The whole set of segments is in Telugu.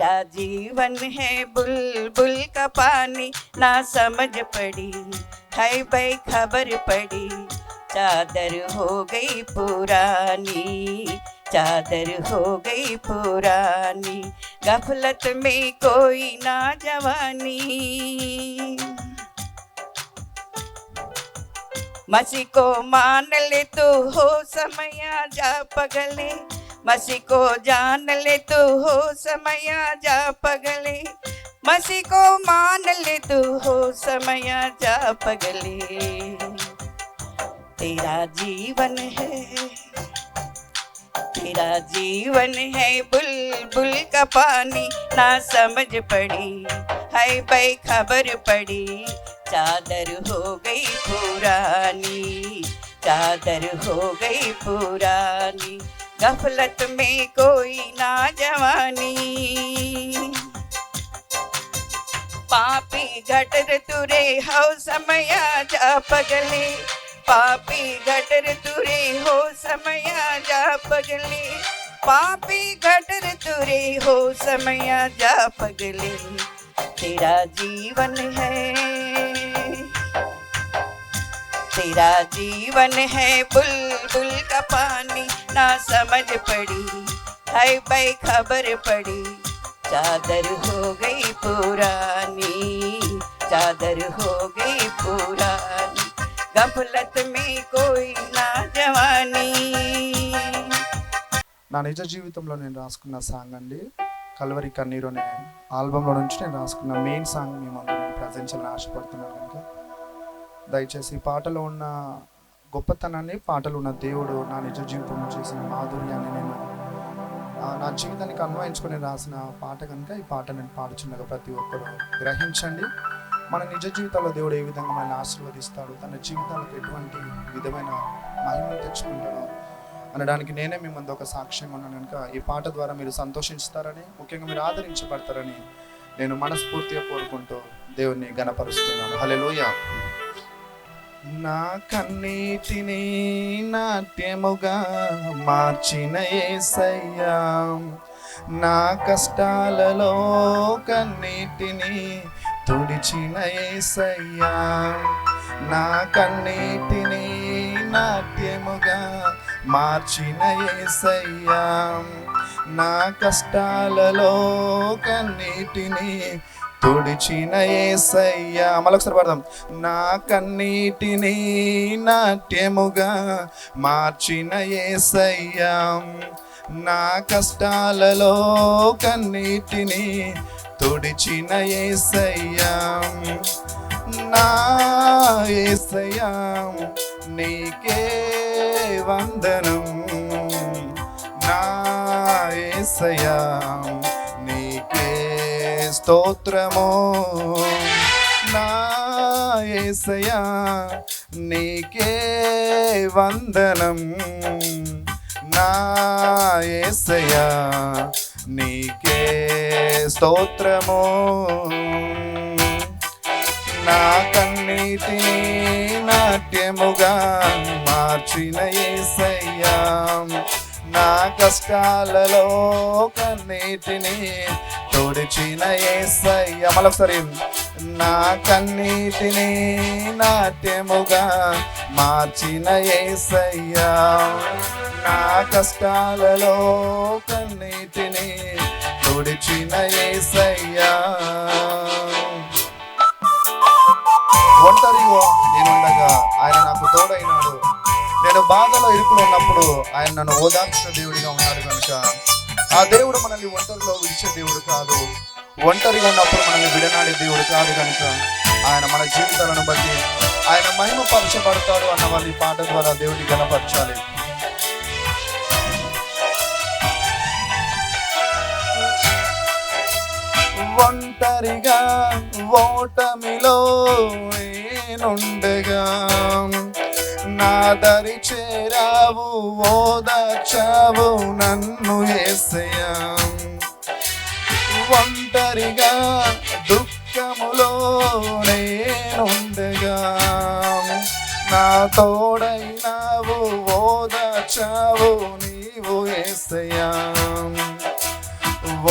तेरा जीवन है बुलबुल का पानी, ना समझ पड़ी है भाई खबर पड़ी, चादर हो गई पुरानी, चादर हो गई पुरानी, गफलत में कोई ना जवानी। मसी को मान ले तू हो समया जा पगले, मसी को जान ले तू हो समया जा पगले, मसी को मान ले तू हो समया जा पगले। तेरा जीवन है, तेरा जीवन है बुलबुल का पानी, ना समझ पड़ी है भाई खबर पड़ी, चादर हो गई पुरानी, चादर हो गई पुरानी, गफलत में कोई ना जवानी। पापी घटर तुरे हो समया जा पगले, पापी घटर तुरे हो समया जा पगले, पापी घटर तुरे हो समया जा पगले। तेरा जीवन है, तेरा जीवन है बुलबुल का पानी, ना समझ पड़ी है भाई खबर पड़ी, चादर हो गई पुरानी, चादर हो गई पुरानी, गफलत में कोई ना जवानी। నా నిజ జీవితంలో నేను రాసుకున్న సాంగ్ అండి, కల్వరి కన్నీరు అనే ఆల్బంలో నుంచి నేను రాసుకున్న మెయిన్ సాంగ్ మేము అందరం ప్రజెంట్ చేయాలని ఆశపడుతున్నాను. కనుక దయచేసి ఈ పాటలో ఉన్న గొప్పతనాన్ని, పాటలో ఉన్న దేవుడు నా నిజ జీవితంలో చేసిన మాధుర్యాన్ని నేను నా జీవితానికి అన్వయించుకొని రాసిన పాట కనుక ఈ పాట నేను పాడుచున్నగా ప్రతి ఒక్కరు గ్రహించండి. మన నిజ జీవితాల్లో దేవుడు ఏ విధంగా మనల్ని ఆశీర్వదిస్తాడు, తన జీవితాలకు ఎటువంటి విధమైన మహిమను తెచ్చుకుంటాడో అనడానికి నేనే మీ ముందు ఒక సాక్ష్యంగా ఉన్నాను. కనుక ఈ పాట ద్వారా మీరు సంతోషిస్తారని, ముఖ్యంగా మీరు ఆదరించబడతారని నేను మనస్ఫూర్తిగా కోరుకుంటూ దేవుణ్ణి ఘనపరుస్తున్నాను. హల్లెలూయా. నా కన్నీటిని నాట్యముగా మార్చిన యేసయ్యా, నా కష్టాలలో కన్నీటిని తుడిచిన యేసయ్యా, నా కన్నీటిని నాట్యముగా మార్చిన యేసయ్యా, నా కష్టాలలో కన్నీటిని తుడిచిన యేసయ్యా. మళ్ళొకసారి పాడదాం. నా కన్నీటిని నాట్యముగా మార్చిన యేసయ్యా, నా కష్టాలలో కన్నీటిని తుడిచిన యేసయ్యా, నా యేసయ్యా నీకే వందనం, నా యేసయ్యా నీకే స్తోత్రము, నా యేసయ్యా నీకే వందనం, నా యేసయ్యా నీకే స్తోత్రము. నా కన్నీటిని నాట్యముగా మార్చిన యేసయ్యా, నా కష్టాలలో కన్నీటిని తుడిచిన యేసయ్యా. మళ్ళొకసారి. నా కన్నీటిని నాట్యముగా మార్చిన యేసయ్యా, నా కష్టాలలో కన్నీటిని తుడిచిన యేసయ్యా. ఒంటరిగా నేనుండగా ఆయన నాకు తోడైనాడు, నేను బాధలో ఇరుకులో ఉన్నప్పుడు ఆయన నన్ను ఓదార్చిన దేవుడిగా ఉన్నాడు. కనుక ఆ దేవుడు మనల్ని ఒంటరిలో విడిచే దేవుడు కాదు, ఒంటరిగా ఉన్నప్పుడు మనల్ని విడనాడే దేవుడు కాదు. కనుక ఆయన మన జీవితాలను బట్టి ఆయన మహిమ పరచబడతాడు అన్న వాళ్ళు ఈ పాట ద్వారా దేవుడిని ఘనపరచాలి. ఒంటరిగా ఓటమిలో నేనుండగా నా దరి చేరావు, ఓదార్చావు నన్ను యేసయ్యా. ఒంటరిగా దుఃఖములో నేనుండగా నా తోడైనావు, ఓదార్చావు నీవు యేసయ్యా.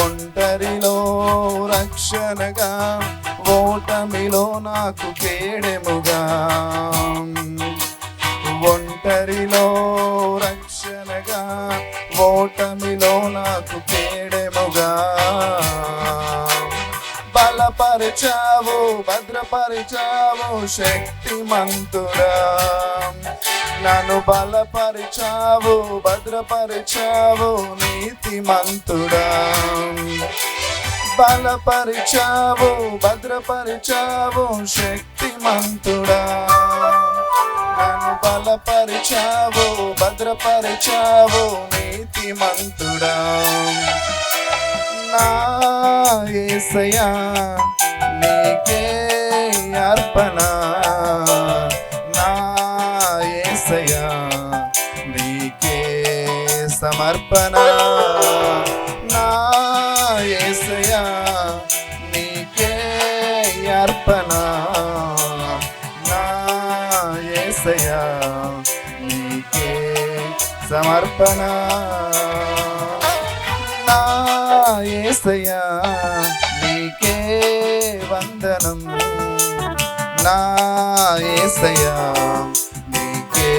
ఒంటరిలో రక్షణగా, ఓటమిలో నాకు కేడెముగా. ఒంటరిలో రక్షణగా, ఓటమిలో నాకు కేడెముగా. బలపరిచావు, భద్రపరిచావు శక్తిమంతుడా. నన్ను బలపరిచావు, భద్రపరిచావు నీతిమంతుడా. బలపరిచావు, భద్రపరిచావు శక్తిమంతుడా. నన్ను బలపరిచావు, భద్రపరిచావు నీతిమంతుడా. నా యేసయ్యా నీకే అర్పణ, నా యేసయ్యా నీకే సమర్పణ. నా యేసయ్యా నీకే అర్పణ, నా యేసయ్యా నీకే సమర్పణ. నా యేసయ్యా నీకే వందనం, నా యేసయ్యా నీకే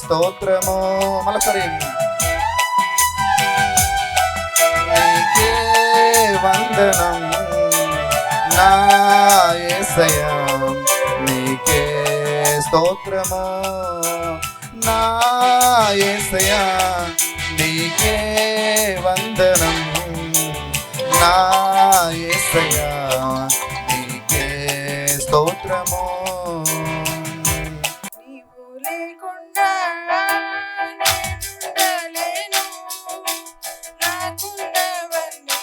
స్తోత్రము. మళ్ళొకసారి నీకే వందనం, నా యేసయ్యా నీకే స్తోత్రము. నా యేసయ్యా నీకే వందనం, నా యేసయ్యా నీకే స్తోత్రము. నీవు లేకుండా నేనుండలేను, నాకున్నవన్నీ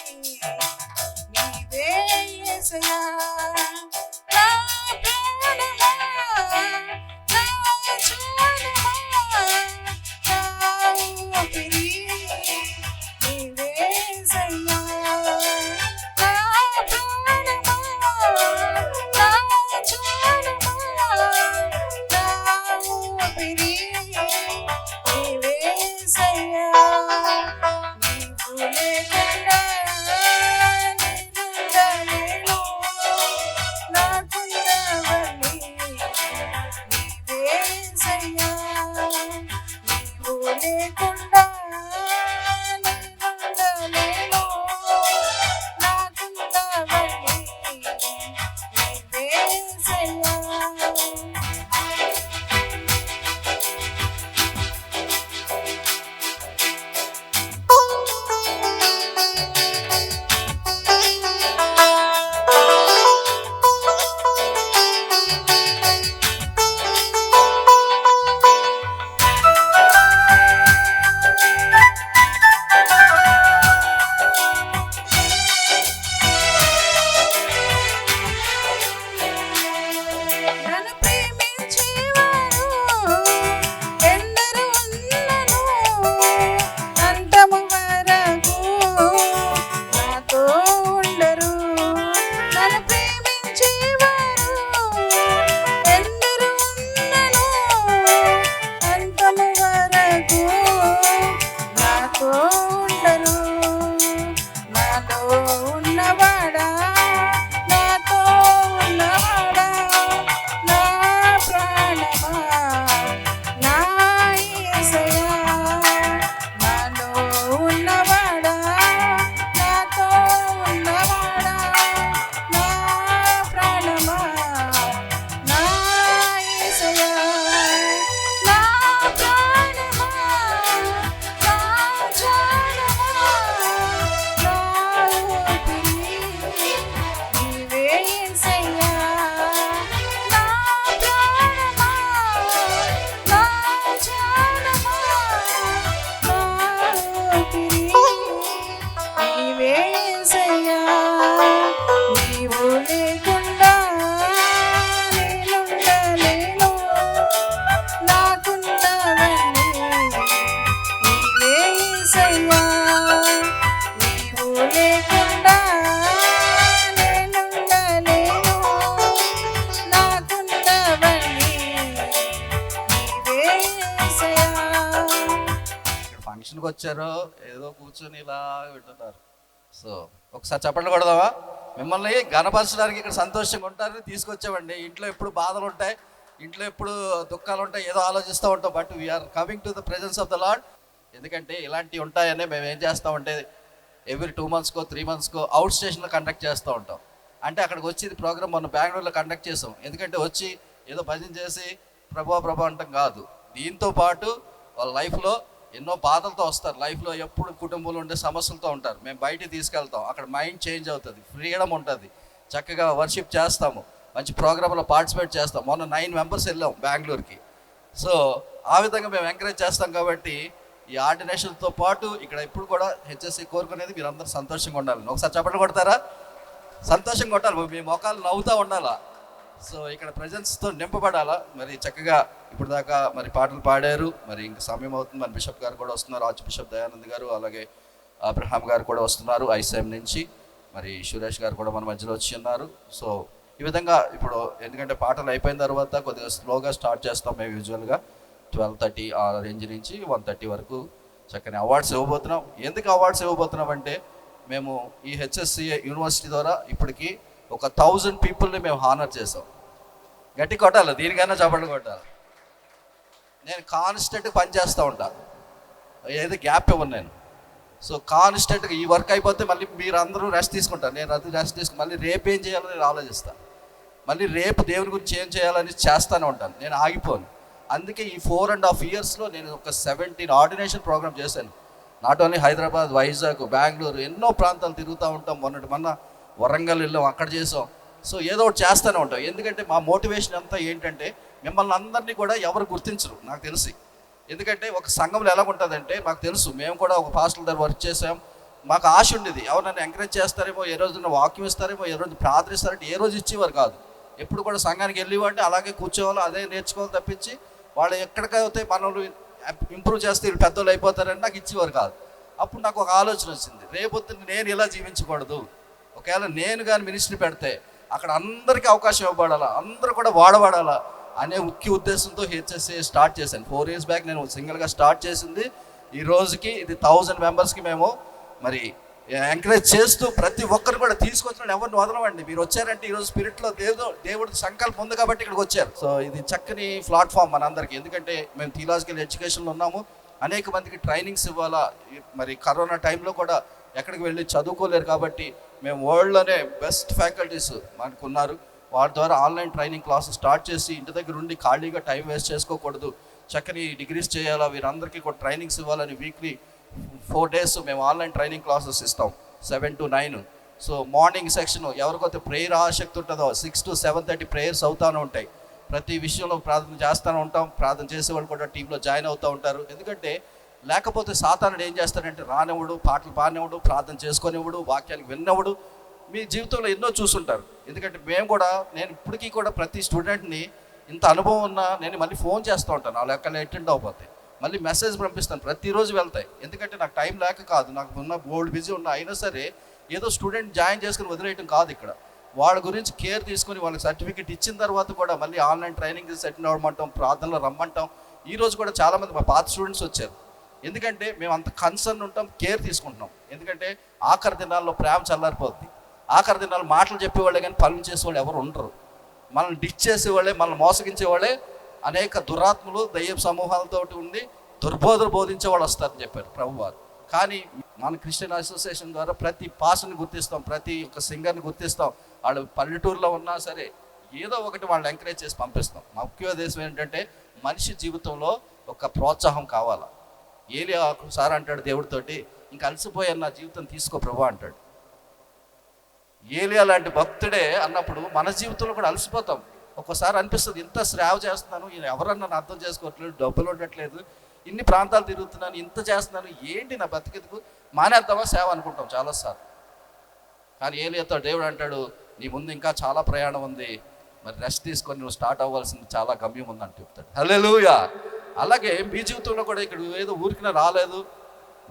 నీవే యేసయ్యా. నా ప్రాణమా, నా జీవనమా, నా ఊపిరి నీవే యేసయ్యా. నా ప్రాణమా, నా జీవనమా, నా ఊపిరి నీవే యేసయ్యా. నీవు లేకుండా నేనుండలేను, నాకున్నవన్నీ నీవే యేసయ్యా. నీవు లేకుండా నేనుండలేను, నాకున్నవన్నీ నీవే యేసయ్యా. నన్ను ప్రేమించేవారు ఎందరు ఉన్నను, అంతము వరకు నాతో ఉండరు. నన్ను ప్రేమించేవారు ఎందరు ఉన్నను, అంతము వరకు నాతో ఉండరు. నాలో ఉన్నవాడా, నాతో ఉన్నవాడా, నా ప్రాణమా, నా యేసయ్యా. నాలో ఉన్నవాడా, నాతో ఉన్నవాడా, నా ప్రాణమా, నా యేసయ్యా. నా ప్రాణమా, నా జానమా, నా ఊపిరి నీవే యేసయ్యా. నా ప్రాణమా, నా జానమా, నా ఊపిరి నీవే యేసయ్యా. నీవు లేకుండా నేనుండలేను, నాకున్నవన్నీ నీవే యేసయ్యా. నీవు లేకుండా నేనుండలేను, నాకున్నవన్నీ నీవే యేసయ్యా. ఫంక్షన్కి వచ్చారో ఏదో కూర్చొని ఇలా వింటున్నారు. సో ఒకసారి చప్పట్లు కొడదామా? మిమ్మల్ని గణపరచడానికి ఇక్కడ సంతోషంగా ఉంటారని తీసుకొచ్చామండి. ఇంట్లో ఎప్పుడు బాధలు ఉంటాయి, ఇంట్లో ఎప్పుడు దుఃఖాలు ఉంటాయి, ఏదో ఆలోచిస్తూ ఉంటాం. But we are coming to the presence of the Lord. ఎందుకంటే ఇలాంటివి ఉంటాయని మేము ఏం చేస్తామంటే ఎవ్రీ 2 monthsకో 3 monthsకో అవుట్ స్టేషన్లో కండక్ట్ చేస్తూ ఉంటాం. అంటే అక్కడికి వచ్చి ఇది ప్రోగ్రామ్ మనం బెంగళూరులో కండక్ట్ చేసాం. ఎందుకంటే వచ్చి ఏదో భజన చేసి ప్రభా అంటాం కాదు. దీంతో పాటు వాళ్ళ లైఫ్లో ఎన్నో బాధలతో వస్తారు. లైఫ్లో ఎప్పుడు కుటుంబంలో ఉండే సమస్యలతో ఉంటారు. మేము బయటికి తీసుకెళ్తాం, అక్కడ మైండ్ చేంజ్ అవుతుంది, ఫ్రీడమ్ ఉంటుంది, చక్కగా వర్షిప్ చేస్తాము, మంచి ప్రోగ్రాంలో పార్టిసిపేట్ చేస్తాం. మొన్న 9 members వెళ్ళాం బెంగళూరుకి. సో ఆ విధంగా మేము ఎంకరేజ్ చేస్తాం. కాబట్టి ఈ ఆర్డినేషన్తో పాటు ఇక్కడ ఇప్పుడు కూడా హెచ్ఎస్సి కోరుకునేది మీరు అందరూ సంతోషంగా ఉండాలి. ఒకసారి చప్పట్లు కొడతారా? సంతోషంగా కొట్టాలి, మీ మొఖాలు నవ్వుతూ ఉండాలా. సో ఇక్కడ ప్రజెన్స్తో నింపబడాలా. మరి చక్కగా ఇప్పుడు దాకా మరి పాటలు పాడారు. మరి ఇంక సమయం అవుతుంది. మన బిషప్ గారు కూడా వస్తున్నారు, ఆర్చ్ బిషప్ దయానంద్ గారు, అలాగే అబ్రహాం గారు కూడా వస్తున్నారు ఐసీఎం నుంచి. మరి సురేష్ గారు కూడా మన మధ్యలో వచ్చి ఉన్నారు. సో ఈ విధంగా ఇప్పుడు ఎందుకంటే పాటలు అయిపోయిన తర్వాత కొద్దిగా స్లోగా స్టార్ట్ చేస్తాం మేము. యూజువల్గా 12:30 ఆ రేంజ్ నుంచి 1:30 వరకు చక్కని అవార్డ్స్ ఇవ్వబోతున్నాం. ఎందుకు అవార్డ్స్ ఇవ్వబోతున్నాం అంటే మేము ఈ హెచ్ఎస్సి యూనివర్సిటీ ద్వారా ఇప్పటికీ ఒక 1000 పీపుల్ని మేము హానర్ చేసాం. గట్టి కొట్టాలి, దీనికైనా చప్పట్లు కొట్టాలి. నేను కాన్స్టెంట్గా పనిచేస్తూ ఉంటాను, ఏదో గ్యాప్ ఇవ్వను నేను. సో కాన్స్టెంట్గా ఈ వర్క్ అయిపోతే మళ్ళీ మీరు అందరూ రెస్ట్ తీసుకుంటారు, నేను అది రెస్ట్ తీసుకుని మళ్ళీ రేపు ఏం చేయాలో నేను ఆలోచిస్తాను. మళ్ళీ రేపు దేవుని గురించి ఏం చేయాలని చేస్తూనే ఉంటాను, నేను ఆగిపోను. అందుకే ఈ 4.5 yearsలో నేను ఒక 17 ఆర్డినేషన్ ప్రోగ్రామ్ చేశాను. నాట్ ఓన్లీ హైదరాబాద్, వైజాగ్, బెంగళూరు, ఎన్నో ప్రాంతాలు తిరుగుతూ ఉంటాం. మొన్న వరంగల్ వెళ్ళాం, అక్కడ చేసాం. సో ఏదో ఒకటి చేస్తూనే ఉంటాం. ఎందుకంటే మా మోటివేషన్ అంతా ఏంటంటే మిమ్మల్ని అందరినీ కూడా ఎవరు గుర్తించరు నాకు తెలిసి. ఎందుకంటే ఒక సంఘంలో ఎలా ఉంటుందంటే మాకు తెలుసు, మేము కూడా ఒక పాస్టర్ దగ్గర వర్క్ చేసాం. మాకు ఆశ ఉండేది, ఎవరు నన్ను ఎంకరేజ్ చేస్తారేమో, ఏ రోజున వాక్యం ఇస్తారేమో, ఏ రోజు ప్రార్థిస్తారంటే ఏ రోజు ఇచ్చేవారు కాదు. ఎప్పుడు కూడా సంఘానికి వెళ్ళేవాళ్ళు అలాగే కూర్చోవాలి, అదే నేర్చుకోవాలి తప్పించి వాళ్ళు ఎక్కడికైతే మనల్ని ఇంప్రూవ్ చేస్తే వీళ్ళు పెద్దోళ్ళు అయిపోతారని నాకు ఇచ్చేవారు కాదు. అప్పుడు నాకు ఒక ఆలోచన వచ్చింది, రేపొద్దున నేను ఇలా జీవించకూడదు. ఒకవేళ నేను కానీ మినిస్ట్రీ పెడితే అక్కడ అందరికీ అవకాశం ఇవ్వబడాలా, అందరూ కూడా వాడబడాలా అనే ముఖ్య ఉద్దేశంతో హెచ్ఎస్సి స్టార్ట్ చేశాను. 4 years బ్యాక్ నేను సింగిల్గా స్టార్ట్ చేసింది. ఈ రోజుకి ఇది 1000 members మేము మరి ఎంకరేజ్ చేస్తూ ప్రతి ఒక్కరు కూడా తీసుకొచ్చిన ఎవరిని వదలమండి. మీరు వచ్చారంటే ఈరోజు స్పిరిట్లో దేవుడి సంకల్పం ఉంది కాబట్టి ఇక్కడికి వచ్చారు. సో ఇది చక్కని ప్లాట్ఫామ్ మనందరికీ. ఎందుకంటే మేము థియలాజికల్ ఎడ్యుకేషన్లో ఉన్నాము, అనేక మందికి ట్రైనింగ్స్ ఇవ్వాలా. మరి కరోనా టైంలో కూడా ఎక్కడికి వెళ్ళి చదువుకోలేరు కాబట్టి మేము వరల్డ్లోనే బెస్ట్ ఫ్యాకల్టీస్ మనకు ఉన్నారు. వారి ద్వారా ఆన్లైన్ ట్రైనింగ్ క్లాసెస్ స్టార్ట్ చేసి ఇంటి దగ్గర ఉండి ఖాళీగా టైం వేస్ట్ చేసుకోకూడదు, చక్కని డిగ్రీస్ చేయాలా, వీరందరికీ కూడా ట్రైనింగ్స్ ఇవ్వాలని వీక్లీ 4 days మేము ఆన్లైన్ ట్రైనింగ్ క్లాసెస్ ఇస్తాం 7 to 9. సో మార్నింగ్ సెక్షన్ ఎవరికైతే ప్రేయర్ ఆసక్తి ఉంటుందో 6 to 7:30 ప్రేయర్స్ అవుతూనే ఉంటాయి. ప్రతి విషయంలో ప్రార్థన చేస్తూనే ఉంటాం. ప్రార్థన చేసేవాళ్ళు కూడా టీంలో జాయిన్ అవుతూ ఉంటారు. ఎందుకంటే లేకపోతే సాతానుడు ఏం చేస్తాడంటే రానివ్వడు, పాటలు పాడినవ్వడు, ప్రార్థన చేసుకునేవాడు, వాక్యానికి విన్నవాడు. మీ జీవితంలో ఎన్నో చూసుంటారు. ఎందుకంటే నేను ఇప్పటికీ కూడా ప్రతి స్టూడెంట్ని ఇంత అనుభవం ఉన్నా నేను మళ్ళీ ఫోన్ చేస్తూ ఉంటాను, వాళ్ళు ఎక్కడ అటెండ్ అవ్వకపోతే మళ్ళీ మెసేజ్ పంపిస్తాను, ప్రతిరోజు వెళ్తాయి. ఎందుకంటే నాకు టైం లేక కాదు, నాకు ఉన్న బోల్డ్ బిజీ ఉన్నా అయినా సరే ఏదో స్టూడెంట్ జాయిన్ చేసుకుని వదిలేయటం కాదు. ఇక్కడ వాళ్ళ గురించి కేర్ తీసుకొని వాళ్ళకి సర్టిఫికేట్ ఇచ్చిన తర్వాత కూడా మళ్ళీ ఆన్లైన్ ట్రైనింగ్ సెటిల్ అవ్వమంటాం, ప్రార్థనలో రమ్మంటాం. ఈరోజు కూడా చాలామంది మా పాత స్టూడెంట్స్ వచ్చారు. ఎందుకంటే మేము అంత కన్సర్న్ ఉంటాం, కేర్ తీసుకుంటున్నాం. ఎందుకంటే ఆఖరి దినాల్లో ప్రేమ చల్లారిపోద్ది. ఆఖరి దినాలు మాటలు చెప్పేవాళ్ళే కానీ పనులు చేసేవాళ్ళు ఎవరు ఉండరు. మనల్ని డిచ్ చేసేవాళ్ళే, మనల్ని మోసగించేవాళ్ళే, అనేక దురాత్మలు దయ్య సమూహాలతో ఉండి దుర్బోధలు బోధించే వాళ్ళు వస్తారని చెప్పారు ప్రభువారు. కానీ మన క్రిస్టియన్ అసోసియేషన్ ద్వారా ప్రతి పాస్టర్ని గుర్తిస్తాం, ప్రతి ఒక్క సింగర్ని గుర్తిస్తాం. వాళ్ళు పల్లెటూరులో ఉన్నా సరే ఏదో ఒకటి వాళ్ళని ఎంకరేజ్ చేసి పంపిస్తాం. మా ముఖ్య ఉద్దేశం ఏంటంటే మనిషి జీవితంలో ఒక ప్రోత్సాహం కావాలా. ఏలియా ఒకసారి అంటాడు దేవుడితోటి, ఇంకా అలసిపోయాను, నా జీవితం తీసుకో ప్రభు అంటాడు. ఏలియా లాంటి భక్తుడే అన్నప్పుడు మన జీవితంలో కూడా అలసిపోతాం. ఒక్కోసారి అనిపిస్తుంది, ఇంత సేవ చేస్తున్నాను, ఎవరన్నా నన్ను అర్థం చేసుకోవట్లేదు, డబ్బులు ఉండట్లేదు, ఇన్ని ప్రాంతాలు తిరుగుతున్నాను, ఇంత చేస్తున్నాను, ఏంటి నా బతికెందుకు, మానేద్దామా సేవ అనుకుంటాం చాలాసార్లు. కానీ ఏలియాతో దేవుడు అంటాడు, నీ ముందు ఇంకా చాలా ప్రయాణం ఉంది, మరి రెస్ట్ తీసుకొని నువ్వు స్టార్ట్ అవ్వాల్సింది చాలా గమ్యం ఉందని చెప్తాడు. హల్లెలూయా. అలాగే మీ జీవితంలో కూడా ఇక్కడ ఏదో ఊరికిన రాలేదు,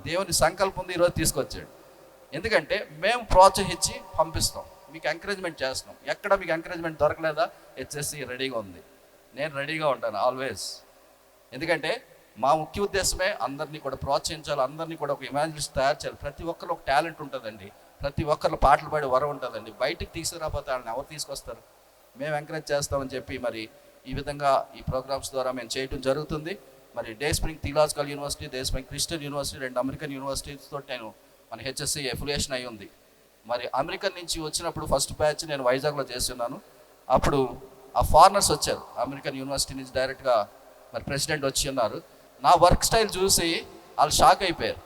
దేవుని సంకల్పం ఉంది, ఈరోజు తీసుకొచ్చాడు. ఎందుకంటే మేము ప్రోత్సహించి పంపిస్తాం, మీకు ఎంకరేజ్మెంట్ చేస్తున్నాం. ఎక్కడ మీకు ఎంకరేజ్మెంట్ దొరకలేదా, హెచ్ఎస్సి రెడీగా ఉంది, నేను రెడీగా ఉంటాను ఆల్వేస్. ఎందుకంటే మా ముఖ్య ఉద్దేశమే అందరినీ కూడా ప్రోత్సహించాలి, అందరినీ కూడా ఒక ఇమాజినేషన్ తయారు చేయాలి. ప్రతి ఒక్కరు ఒక టాలెంట్ ఉంటుందండి, ప్రతి ఒక్కరు పాటలు పాడి వరం ఉంటుందండి. బయటికి తీసుకురాకపోతే వాళ్ళని ఎవరు తీసుకొస్తారు? మేము ఎంకరేజ్ చేస్తామని చెప్పి మరి ఈ విధంగా ఈ ప్రోగ్రామ్స్ ద్వారా మేము చేయడం జరుగుతుంది. మరి Dayspring theological university, Dayspring Christian university, 2 American యూనివర్సిటీస్తో నేను మన హెచ్ఎస్సి ఎఫిలియేషన్ అయి ఉంది. మరి అమెరికన్ నుంచి వచ్చినప్పుడు ఫస్ట్ బ్యాచ్ నేను వైజాగ్లో చేస్తున్నాను. అప్పుడు ఆ ఫారినర్స్ వచ్చారు, అమెరికన్ యూనివర్సిటీ నుంచి డైరెక్ట్గా మరి ప్రెసిడెంట్ వచ్చి ఉన్నారు. నా వర్క్ స్టైల్ చూసి వాళ్ళు షాక్ అయిపోయారు.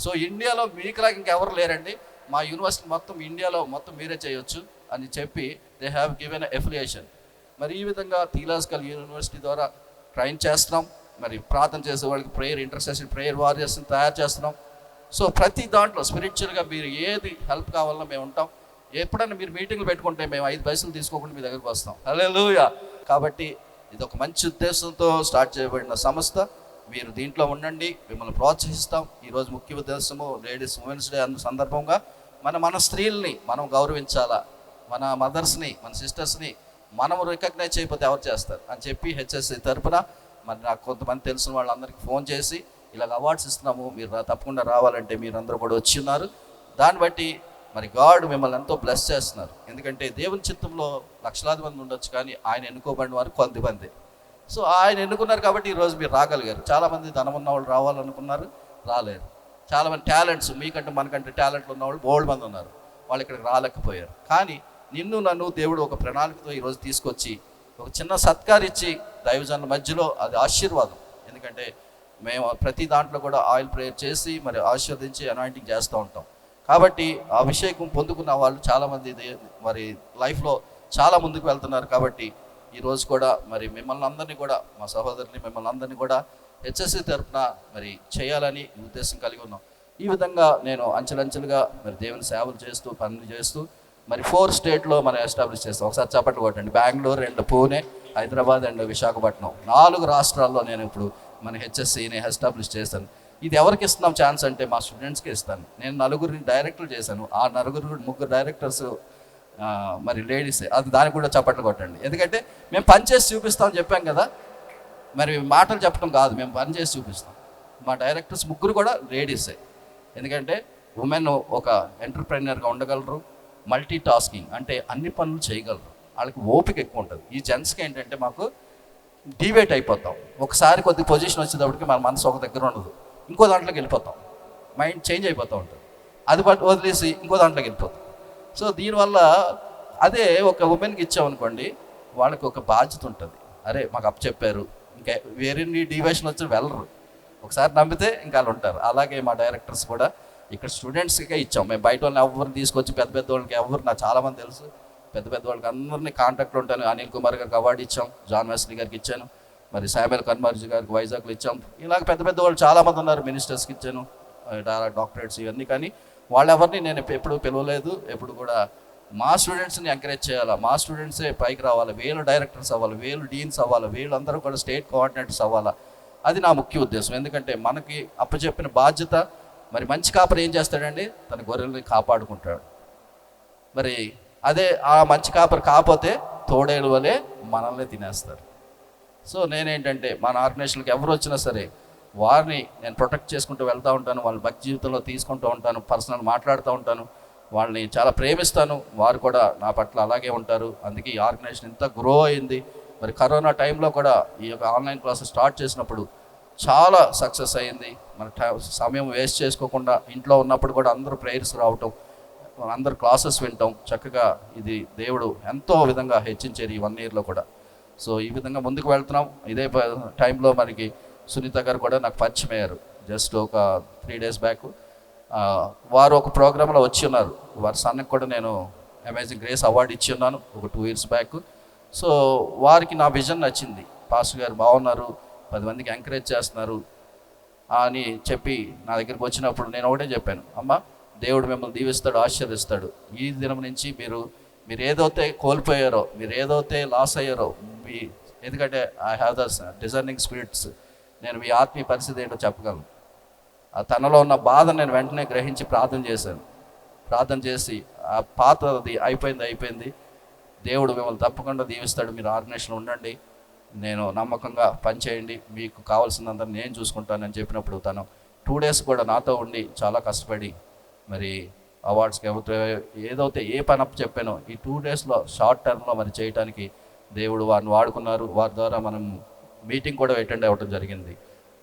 సో ఇండియాలో మీకులాగా ఇంకెవరు లేరండి, మా యూనివర్సిటీ మొత్తం ఇండియాలో మొత్తం మీరే చేయొచ్చు అని చెప్పి దే హ్యావ్ గివెన్ ఎఫిలియేషన్. మరి ఈ విధంగా థియలాజికల్ యూనివర్సిటీ ద్వారా ట్రైన్ చేస్తున్నాం. మరి ప్రార్థన చేసే వాళ్ళకి ప్రేయర్ ఇంటర్సెషన్ ప్రేయర్ వారియర్స్ని తయారు చేస్తున్నాం. సో ప్రతి దాంట్లో స్పిరిచువల్గా మీరు ఏది హెల్ప్ కావాలన్నా మేము ఉంటాం. ఎప్పుడైనా మీరు మీటింగ్లు పెట్టుకుంటే మేము 5 పైసలు తీసుకోకుండా మీ దగ్గరికి వస్తాం. హల్లెలూయా. కాబట్టి ఇది ఒక మంచి ఉద్దేశంతో స్టార్ట్ చేయబడిన సంస్థ. మీరు దీంట్లో ఉండండి, మిమ్మల్ని ప్రోత్సహిస్తాం. ఈరోజు ముఖ్య ఉద్దేశము లేడీస్ ఉమెన్స్ డే అన్న సందర్భంగా మన స్త్రీల్ని మనం గౌరవించాలా, మన మదర్స్ని మన సిస్టర్స్ని మనం రికగ్నైజ్ చేయకపోతే ఎవరు చేస్తారు అని చెప్పి హెచ్ఎస్సి తరపున మరి నాకు కొంతమంది తెలిసిన వాళ్ళందరికీ ఫోన్ చేసి ఇలాగ అవార్డ్స్ ఇస్తున్నాము, మీరు తప్పకుండా రావాలంటే మీరందరూ కూడా వచ్చి ఉన్నారు. దాన్ని బట్టి మరి గాడ్ మిమ్మల్ని ఎంతో బ్లెస్ చేస్తున్నారు. ఎందుకంటే దేవుని చిత్తంలో లక్షలాది మంది ఉండొచ్చు, కానీ ఆయన ఎన్నుకోబడిన వారు కొంతమంది. సో ఆయన ఎన్నుకున్నారు కాబట్టి ఈరోజు మీరు రాగలిగారు. చాలామంది ధనం ఉన్న వాళ్ళు రావాలనుకున్నారు, రాలేరు. చాలామంది టాలెంట్స్ మీకంటే మనకంటే టాలెంట్లు ఉన్నవాళ్ళు బోల్డ్ మంది ఉన్నారు, వాళ్ళు ఇక్కడికి రాలేకపోయారు. కానీ నన్ను దేవుడు ఒక ప్రణాళికతో ఈరోజు తీసుకొచ్చి ఒక చిన్న సత్కారిచ్చి దైవజనుల మధ్యలో అది ఆశీర్వాదం. ఎందుకంటే మేము ప్రతి దాంట్లో కూడా ఆయిల్ ప్రేయర్ చేసి మరి ఆశీర్వదించి అనాయింటింగ్ చేస్తూ ఉంటాం. కాబట్టి ఆ అభిషేకం పొందుకున్న వాళ్ళు చాలామంది మరి లైఫ్లో చాలా ముందుకు వెళ్తున్నారు. కాబట్టి ఈరోజు కూడా మరి మిమ్మల్ని అందరినీ కూడా మా సహోదరుని మిమ్మల్ని అందరినీ కూడా హెచ్ఎస్సి తరఫున మరి చేయాలని ఉద్దేశం కలిగి ఉన్నాం. ఈ విధంగా నేను అంచెలంచెలుగా మరి దేవుని సేవలు చేస్తూ పనులు చేస్తూ మరి 4 స్టేట్లో మనం ఎస్టాబ్లిష్ చేస్తాం. ఒకసారి చప్పట్లు కొట్టండి. బెంగళూరు అండ్ పూణే, హైదరాబాద్ అండ్ విశాఖపట్నం 4 రాష్ట్రాల్లో నేను ఇప్పుడు మన హెచ్ఎస్సిని ఎస్టాబ్లిష్ చేశాను. ఇది ఎవరికి ఇస్తున్నాం ఛాన్స్ అంటే మా స్టూడెంట్స్కి ఇస్తాను. నేను 4 డైరెక్టర్లు చేశాను. ఆ 3 డైరెక్టర్స్ మరి లేడీసే. అది దానికి కూడా చప్పట్లు కొట్టండి. ఎందుకంటే మేము పనిచేసి చూపిస్తామని చెప్పాం కదా, మరి మాటలు చెప్పడం కాదు, మేము పనిచేసి చూపిస్తాం. మా డైరెక్టర్స్ 3 కూడా లేడీసే. ఎందుకంటే ఉమెన్ ఒక ఎంటర్ప్రెన్యూర్గా ఉండగలరు, మల్టీ టాస్కింగ్ అంటే అన్ని పనులు చేయగలరు, వాళ్ళకి ఓపిక ఎక్కువ ఉంటుంది. ఈ జెంట్స్కి ఏంటంటే మాకు డివేట్ అయిపోతాం. ఒకసారి కొద్ది పొజిషన్ వచ్చేటప్పటికి మన మనసు ఒక దగ్గర ఉండదు, ఇంకో దాంట్లోకి వెళ్ళిపోతాం, మైండ్ చేంజ్ అయిపోతూ ఉంటుంది. అది వదిలేసి ఇంకో దాంట్లోకి వెళ్ళిపోతాం. సో దీనివల్ల అదే ఒక ఉమెన్కి ఇచ్చామనుకోండి, వాళ్ళకి ఒక బాధ్యత ఉంటుంది. అరే మాకు అప్ చెప్పారు, ఇంకా వేరే డివేషన్ వచ్చి వెళ్ళరు, ఒకసారి నమ్మితే ఇంకా వాళ్ళు ఉంటారు. అలాగే మా డైరెక్టర్స్ కూడా ఇక్కడ స్టూడెంట్స్కే ఇచ్చాం. మేము బయట వాళ్ళని ఎవరిని తీసుకొచ్చి పెద్ద వాళ్ళకి ఎవరు నాకు చాలామంది తెలుసు, పెద్ద వాళ్ళకి అందరినీ కాంటాక్ట్లో ఉంటాను. అనిల్ కుమార్ గారికి అవార్డు ఇచ్చాం, జాన్ వెస్లీ గారికి ఇచ్చాను, మరి శామ్యుల్ కన్వర్జీ గారికి వైజాగ్లో ఇచ్చాం. ఇలాగ పెద్ద వాళ్ళు చాలామంది ఉన్నారు, మినిస్టర్స్కి ఇచ్చాను డాక్టరేట్స్ ఇవన్నీ. కానీ వాళ్ళెవరిని నేను ఎప్పుడు పిలవలేదు. ఎప్పుడు కూడా మా స్టూడెంట్స్ని ఎంకరేజ్ చేయాలా, మా స్టూడెంట్సే పైకి రావాలి, వీళ్ళు డైరెక్టర్స్ అవ్వాలి, వీళ్ళు డీన్స్ అవ్వాలి, వీళ్ళందరూ కూడా స్టేట్ కోఆర్డినేటర్స్ అవ్వాలా. అది నా ముఖ్య ఉద్దేశం. ఎందుకంటే మనకి అప్పచెప్పిన బాధ్యత. మరి మంచి కాపరి ఏం చేస్తాడండి, తన గొర్రెల్ని కాపాడుకుంటాడు. మరి అదే ఆ మంచి కాపరి కాకపోతే తోడేలు వలె మనల్ని తినేస్తారు. సో నేనేంటంటే మన ఆర్గనైజేషన్కి ఎవరు వచ్చినా సరే వారిని నేను ప్రొటెక్ట్ చేసుకుంటూ వెళ్తూ ఉంటాను, వాళ్ళ భక్తి జీవితంలో తీసుకుంటూ ఉంటాను, పర్సనల్ మాట్లాడుతూ ఉంటాను, వాళ్ళని చాలా ప్రేమిస్తాను. వారు కూడా నా పట్ల అలాగే ఉంటారు. అందుకే ఈ ఆర్గనైజేషన్ ఇంత గ్రో అయింది. మరి కరోనా టైంలో కూడా ఈ యొక్క ఆన్లైన్ క్లాసెస్ స్టార్ట్ చేసినప్పుడు చాలా సక్సెస్ అయింది. మన సమయం వేస్ట్ చేసుకోకుండా ఇంట్లో ఉన్నప్పుడు కూడా అందరూ ప్రేయర్స్ రావటం, అందరు క్లాసెస్ వింటాం. చక్కగా ఇది దేవుడు ఎంతో విధంగా హెచ్చించేది ఈ 1 ఇయర్లో కూడా. సో ఈ విధంగా ముందుకు వెళ్తున్నాం. ఇదే టైంలో మనకి సునీత గారు కూడా నాకు పరిచయం అయ్యారు. జస్ట్ ఒక 3 days బ్యాక్ వారు ఒక ప్రోగ్రాంలో వచ్చి ఉన్నారు. వారి సన్నకి కూడా నేను అమేజింగ్ గ్రేస్ అవార్డు ఇచ్చి ఉన్నాను ఒక 2 years బ్యాక్. సో వారికి నా విజన్ నచ్చింది. పాస్టర్ గారు బాగున్నారు, 10 మందికి ఎంకరేజ్ చేస్తున్నారు అని చెప్పి నా దగ్గరికి వచ్చినప్పుడు నేను ఒకటే చెప్పాను, అమ్మ దేవుడు మిమ్మల్ని దీవిస్తాడు, ఆశీర్వదిస్తాడు. ఈ దినం నుంచి మీరు ఏదైతే కోల్పోయారో, మీరు ఏదైతే లాస్ అయ్యారో, ఎందుకంటే I have the discerning spirits, నేను మీ ఆత్మీయ పరిస్థితి ఏంటో చెప్పగలను. ఆ తనలో ఉన్న బాధ నేను వెంటనే గ్రహించి ప్రార్థన చేశాను. ప్రార్థన చేసి ఆ పాతది అయిపోయింది, దేవుడు మిమ్మల్ని తప్పకుండా దీవిస్తాడు, మీరు ఆర్గనైజేషన్లో ఉండండి, నేను నమ్మకంగా పనిచేయండి, మీకు కావాల్సినంత నేను చూసుకుంటానని చెప్పినప్పుడు తను 2 days కూడా నాతో ఉండి చాలా కష్టపడి మరి అవార్డ్స్కి ఏదైతే ఏ పని అప్పు చెప్పానో ఈ 2 డేస్లో షార్ట్ టర్మ్లో మరి చేయడానికి దేవుడు వారిని వాడుకున్నారు. వారి ద్వారా మనం మీటింగ్ కూడా అటెండ్ అవ్వడం జరిగింది.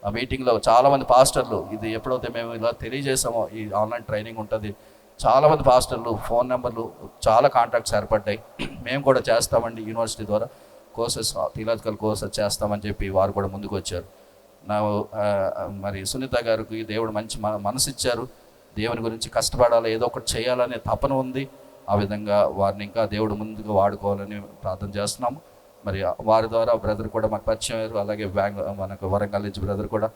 ఆ మీటింగ్లో చాలామంది పాస్టర్లు, ఇది ఎప్పుడైతే మేము ఇలా తెలియజేసామో ఈ ఆన్లైన్ ట్రైనింగ్ ఉంటుంది, చాలామంది పాస్టర్లు ఫోన్ నెంబర్లు, చాలా కాంటాక్ట్స్ ఏర్పడ్డాయి. మేము కూడా చేస్తామండి యూనివర్సిటీ ద్వారా కోర్సెస్, థియలాజికల్ కోర్సెస్ చేస్తామని చెప్పి వారు కూడా ముందుకు వచ్చారు. మరి సునీత గారికి దేవుడు మంచి మనసు ఇచ్చారు. దేవుని గురించి కష్టపడాలి, ఏదో ఒకటి చేయాలనే తపన ఉంది. ఆ విధంగా వారిని ఇంకా దేవుడు ముందుగా వాడుకోవాలని ప్రార్థన చేస్తున్నాము. మరి వారి ద్వారా బ్రదర్ కూడా మాకు పరిచయం అయ్యారు. అలాగే మనకు వరంగల్ నుంచి బ్రదర్ కూడా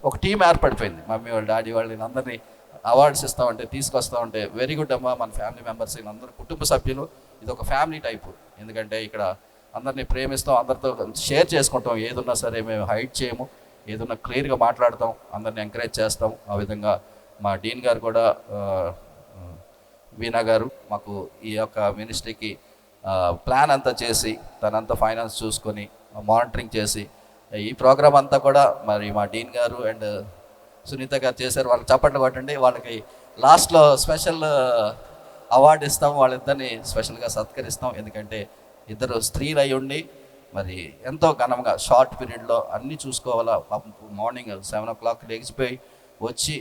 ఒక టీం ఏర్పడిపోయింది. మమ్మీ వాళ్ళు, డాడీ వాళ్ళు అందరినీ అవార్డ్స్ ఇస్తామంటే తీసుకొస్తామంటే వెరీ గుడ్ అమ్మా. మన ఫ్యామిలీ మెంబర్స్ వీళ్ళందరూ కుటుంబ సభ్యులు, ఇది ఒక ఫ్యామిలీ టైపు. ఎందుకంటే ఇక్కడ అందరినీ ప్రేమిస్తాం, అందరితో షేర్ చేసుకుంటాం. ఏదున్నా సరే మేము హైడ్ చేయము, ఏదన్నా క్లియర్గా మాట్లాడతాం, అందరిని ఎంకరేజ్ చేస్తాం. ఆ విధంగా మా డీన్ గారు కూడా, వీణా గారు, మాకు ఈ యొక్క మినిస్ట్రీకి ప్లాన్ అంతా చేసి తనంతా ఫైనాన్స్ చూసుకొని మానిటరింగ్ చేసి ఈ ప్రోగ్రామ్ అంతా కూడా మరి మా డీన్ గారు అండ్ సునీత గారు చేశారు. వాళ్ళకి చప్పట్లు కొట్టండి. వాళ్ళకి లాస్ట్లో స్పెషల్ అవార్డు ఇస్తాం, వాళ్ళిద్దరిని స్పెషల్గా సత్కరిస్తాం. ఎందుకంటే ఇద్దరు స్త్రీలు అయి ఉండి మరి ఎంతో ఘనంగా షార్ట్ పీరియడ్లో అన్నీ చూసుకోవాలా. మార్నింగ్ 7 o'clock లేచిపోయి వచ్చి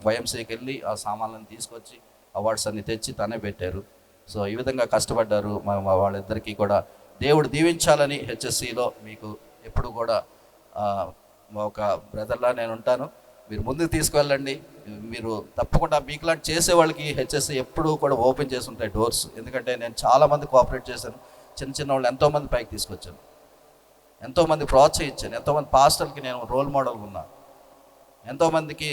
వైఎంసీకి వెళ్ళి ఆ సామాన్లను తీసుకొచ్చి అవార్డ్స్ అన్ని తెచ్చి తనే పెట్టారు. సో ఈ విధంగా కష్టపడ్డారు. వాళ్ళిద్దరికీ కూడా దేవుడు దీవించాలని హెచ్ఎస్సిలో మీకు ఎప్పుడు కూడా ఒక బ్రదర్లా నేను ఉంటాను. మీరు ముందుకు తీసుకువెళ్ళండి. మీరు తప్పకుండా మీకులాంటి చేసే వాళ్ళకి హెచ్ఎస్సి ఎప్పుడూ కూడా ఓపెన్ చేసి ఉంటాయి డోర్స్. ఎందుకంటే నేను చాలామంది కోఆపరేట్ చేశాను. చిన్న వాళ్ళు ఎంతోమంది పైకి తీసుకొచ్చాను, ఎంతోమంది ప్రోత్సహించాను, ఎంతోమంది పాస్టర్లకి నేను రోల్ మోడల్గా ఉన్నాను, ఎంతోమందికి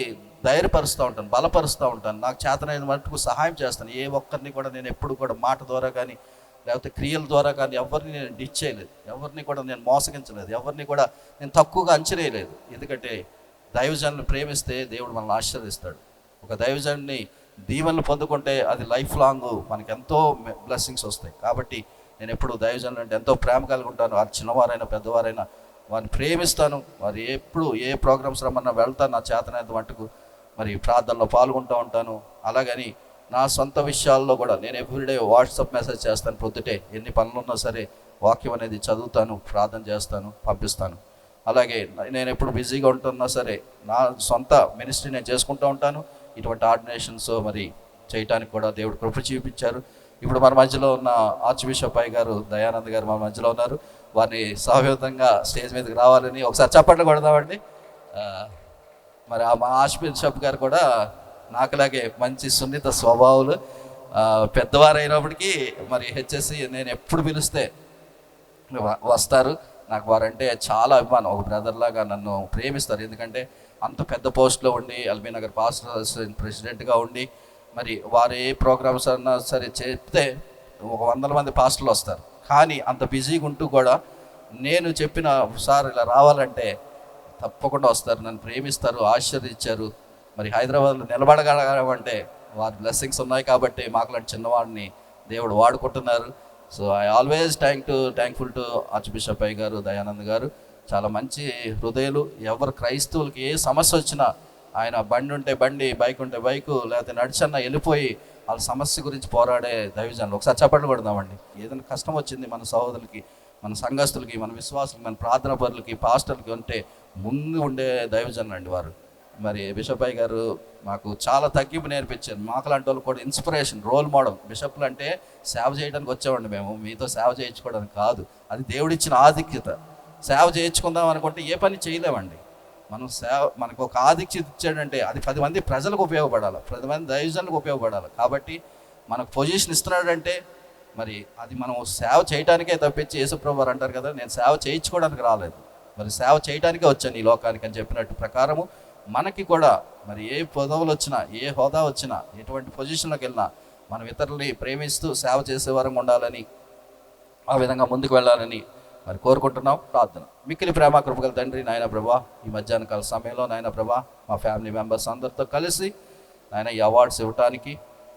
ధైర్యపరుస్తూ ఉంటాను, బలపరుస్తూ ఉంటాను. నాకు చేతనైన మటుకు సహాయం చేస్తాను. ఏ ఒక్కరిని కూడా నేను ఎప్పుడు కూడా మాట ద్వారా కానీ లేకపోతే క్రియల ద్వారా కానీ ఎవరిని నేను డిచ్ చేయలేదు, ఎవరిని కూడా నేను మోసగించలేదు, ఎవరిని కూడా నేను తక్కువగా అంచనేయలేదు. ఎందుకంటే దైవజనులను ప్రేమిస్తే దేవుడు మనల్ని ఆశీర్వదిస్తాడు. ఒక దైవజనుని దీవెనలు పొందుకుంటే అది లైఫ్ లాంగ్ మనకి ఎంతో బ్లెస్సింగ్స్ వస్తాయి. కాబట్టి నేను ఎప్పుడు దైవజనులు అంటే ఎంతో ప్రేమ కలిగి ఉంటాను. వారు చిన్నవారైనా పెద్దవారైనా వారిని ప్రేమిస్తాను. వారు ఎప్పుడు ఏ ప్రోగ్రామ్స్ రమ్మన్నా వెళ్తాను. నా చేతనైనంత మటుకు మరి ప్రార్థనలో పాల్గొంటూ ఉంటాను. అలాగని నా సొంత విషయాల్లో కూడా నేను ఎవ్రీడే వాట్సాప్ మెసేజ్ చేస్తాను. పొద్దుటే ఎన్ని పనులున్నా సరే వాక్యం అనేది చదువుతాను, ప్రార్థన చేస్తాను, పంపిస్తాను. అలాగే నేను ఎప్పుడు బిజీగా ఉంటున్నా సరే నా సొంత మినిస్ట్రీ నేను చేసుకుంటూ ఉంటాను. ఇటువంటి ఆర్డినేషన్స్ మరి చేయటానికి కూడా దేవుడు కృప చూపించారు. ఇప్పుడు మన మధ్యలో ఉన్న ఆర్చ్ బిషప్ అయ్య గారు, దయానంద్ గారు మన మధ్యలో ఉన్నారు. వారిని సహయోగంగా స్టేజ్ మీదకి రావాలని ఒకసారి చప్పట్లు కొడదామండి. మరి మా ఆర్చ్ బిషప్ గారు కూడా నాకులాగే మంచి సున్నిత స్వభావాలు, పెద్దవారైనప్పటికీ మరి హెచ్ఎస్సి నేను ఎప్పుడు పిలిస్తే వస్తారు. నాకు వారంటే చాలా అభిమానం. ఒక బ్రదర్ లాగా నన్ను ప్రేమిస్తారు. ఎందుకంటే అంత పెద్ద పోస్ట్లో ఉండి ఎల్బీ నగర్ పాస్టర్ అసోసియేషన్ ప్రెసిడెంట్గా ఉండి మరి వారు ఏ ప్రోగ్రామ్స్ అన్నా సరే చెప్తే 100 మంది పాస్టర్లు వస్తారు. కానీ అంత బిజీగా ఉంటూ కూడా నేను చెప్పిన సార్ ఇలా రావాలంటే తప్పకుండా వస్తారు, నన్ను ప్రేమిస్తారు, ఆశీర్వదించారు. మరి హైదరాబాద్లో నిలబడగలగాలంటే వారి బ్లెస్సింగ్స్ ఉన్నాయి కాబట్టి మాకులాంటి చిన్నవాడిని దేవుడు వాడుకుంటున్నారు. So I always thankful to arch bishop అయ్య గారు, దయానంద్ గారు. చాలా మంచి హృదయాలు. ఎవరు క్రైస్తవులకి ఏ సమస్య వచ్చినా ఆయన బండి ఉంటే బండి, బైక్ ఉంటే బైకు, లేకపోతే నడిచన్నా వెళ్ళిపోయి వాళ్ళ సమస్య గురించి పోరాడే దైవజనులు. ఒకసారి చప్పట్లు కొడదామండి. ఏదైనా కష్టం వచ్చింది మన సహోదరులకి, మన సంఘస్థులకి, మన విశ్వాసులకి, మన ప్రార్థన పరులకి, పాస్టర్లకి ఉంటే ముందు ఉండే దైవజనులు అండి వారు. మరి బిషప్ అయ్య గారు మాకు చాలా తగ్గింపు నేర్పించారు. మాకులాంటి వాళ్ళు కూడా ఇన్స్పిరేషన్, రోల్ మోడల్. బిషప్లు అంటే సేవ చేయడానికి వచ్చామండి మేము, మీతో సేవ చేయించుకోవడానికి కాదు. అది దేవుడిచ్చిన ఆధిక్యత. సేవ చేయించుకుందాం అనుకుంటే ఏ పని చేయలేమండి. మనం మనకు ఒక ఆధిక్యత ఇచ్చాడంటే అది 10 మంది ప్రజలకు ఉపయోగపడాలి, 10 మంది దైవజనులకు ఉపయోగపడాలి. కాబట్టి మనకు పొజిషన్ ఇస్తున్నాడంటే మరి అది మనం సేవ చేయడానికే తప్పించి యేసుప్రభు వారు అంటారు కదా, నేను సేవ చేయించుకోవడానికి రాలేదు, మరి సేవ చేయడానికే వచ్చాను ఈ లోకానికి అని చెప్పినట్టు ప్రకారము మనకి కూడా మరి ఏ పదవులు వచ్చినా, ఏ హోదా వచ్చినా, ఎటువంటి పొజిషన్లోకి వెళ్ళినా మనం ఇతరులని ప్రేమిస్తూ సేవ చేసేవారంగా ఉండాలని, ఆ విధంగా ముందుకు వెళ్ళాలని మరి కోరుకుంటున్నాం. ప్రార్థన. మిక్కిలి ప్రేమ కృపగల తండ్రి, నాయన ప్రభా, ఈ మధ్యాహ్న కాల సమయంలో నాయన ప్రభా మా ఫ్యామిలీ మెంబర్స్ అందరితో కలిసి నాయన ఈ అవార్డ్స్ ఇవ్వటానికి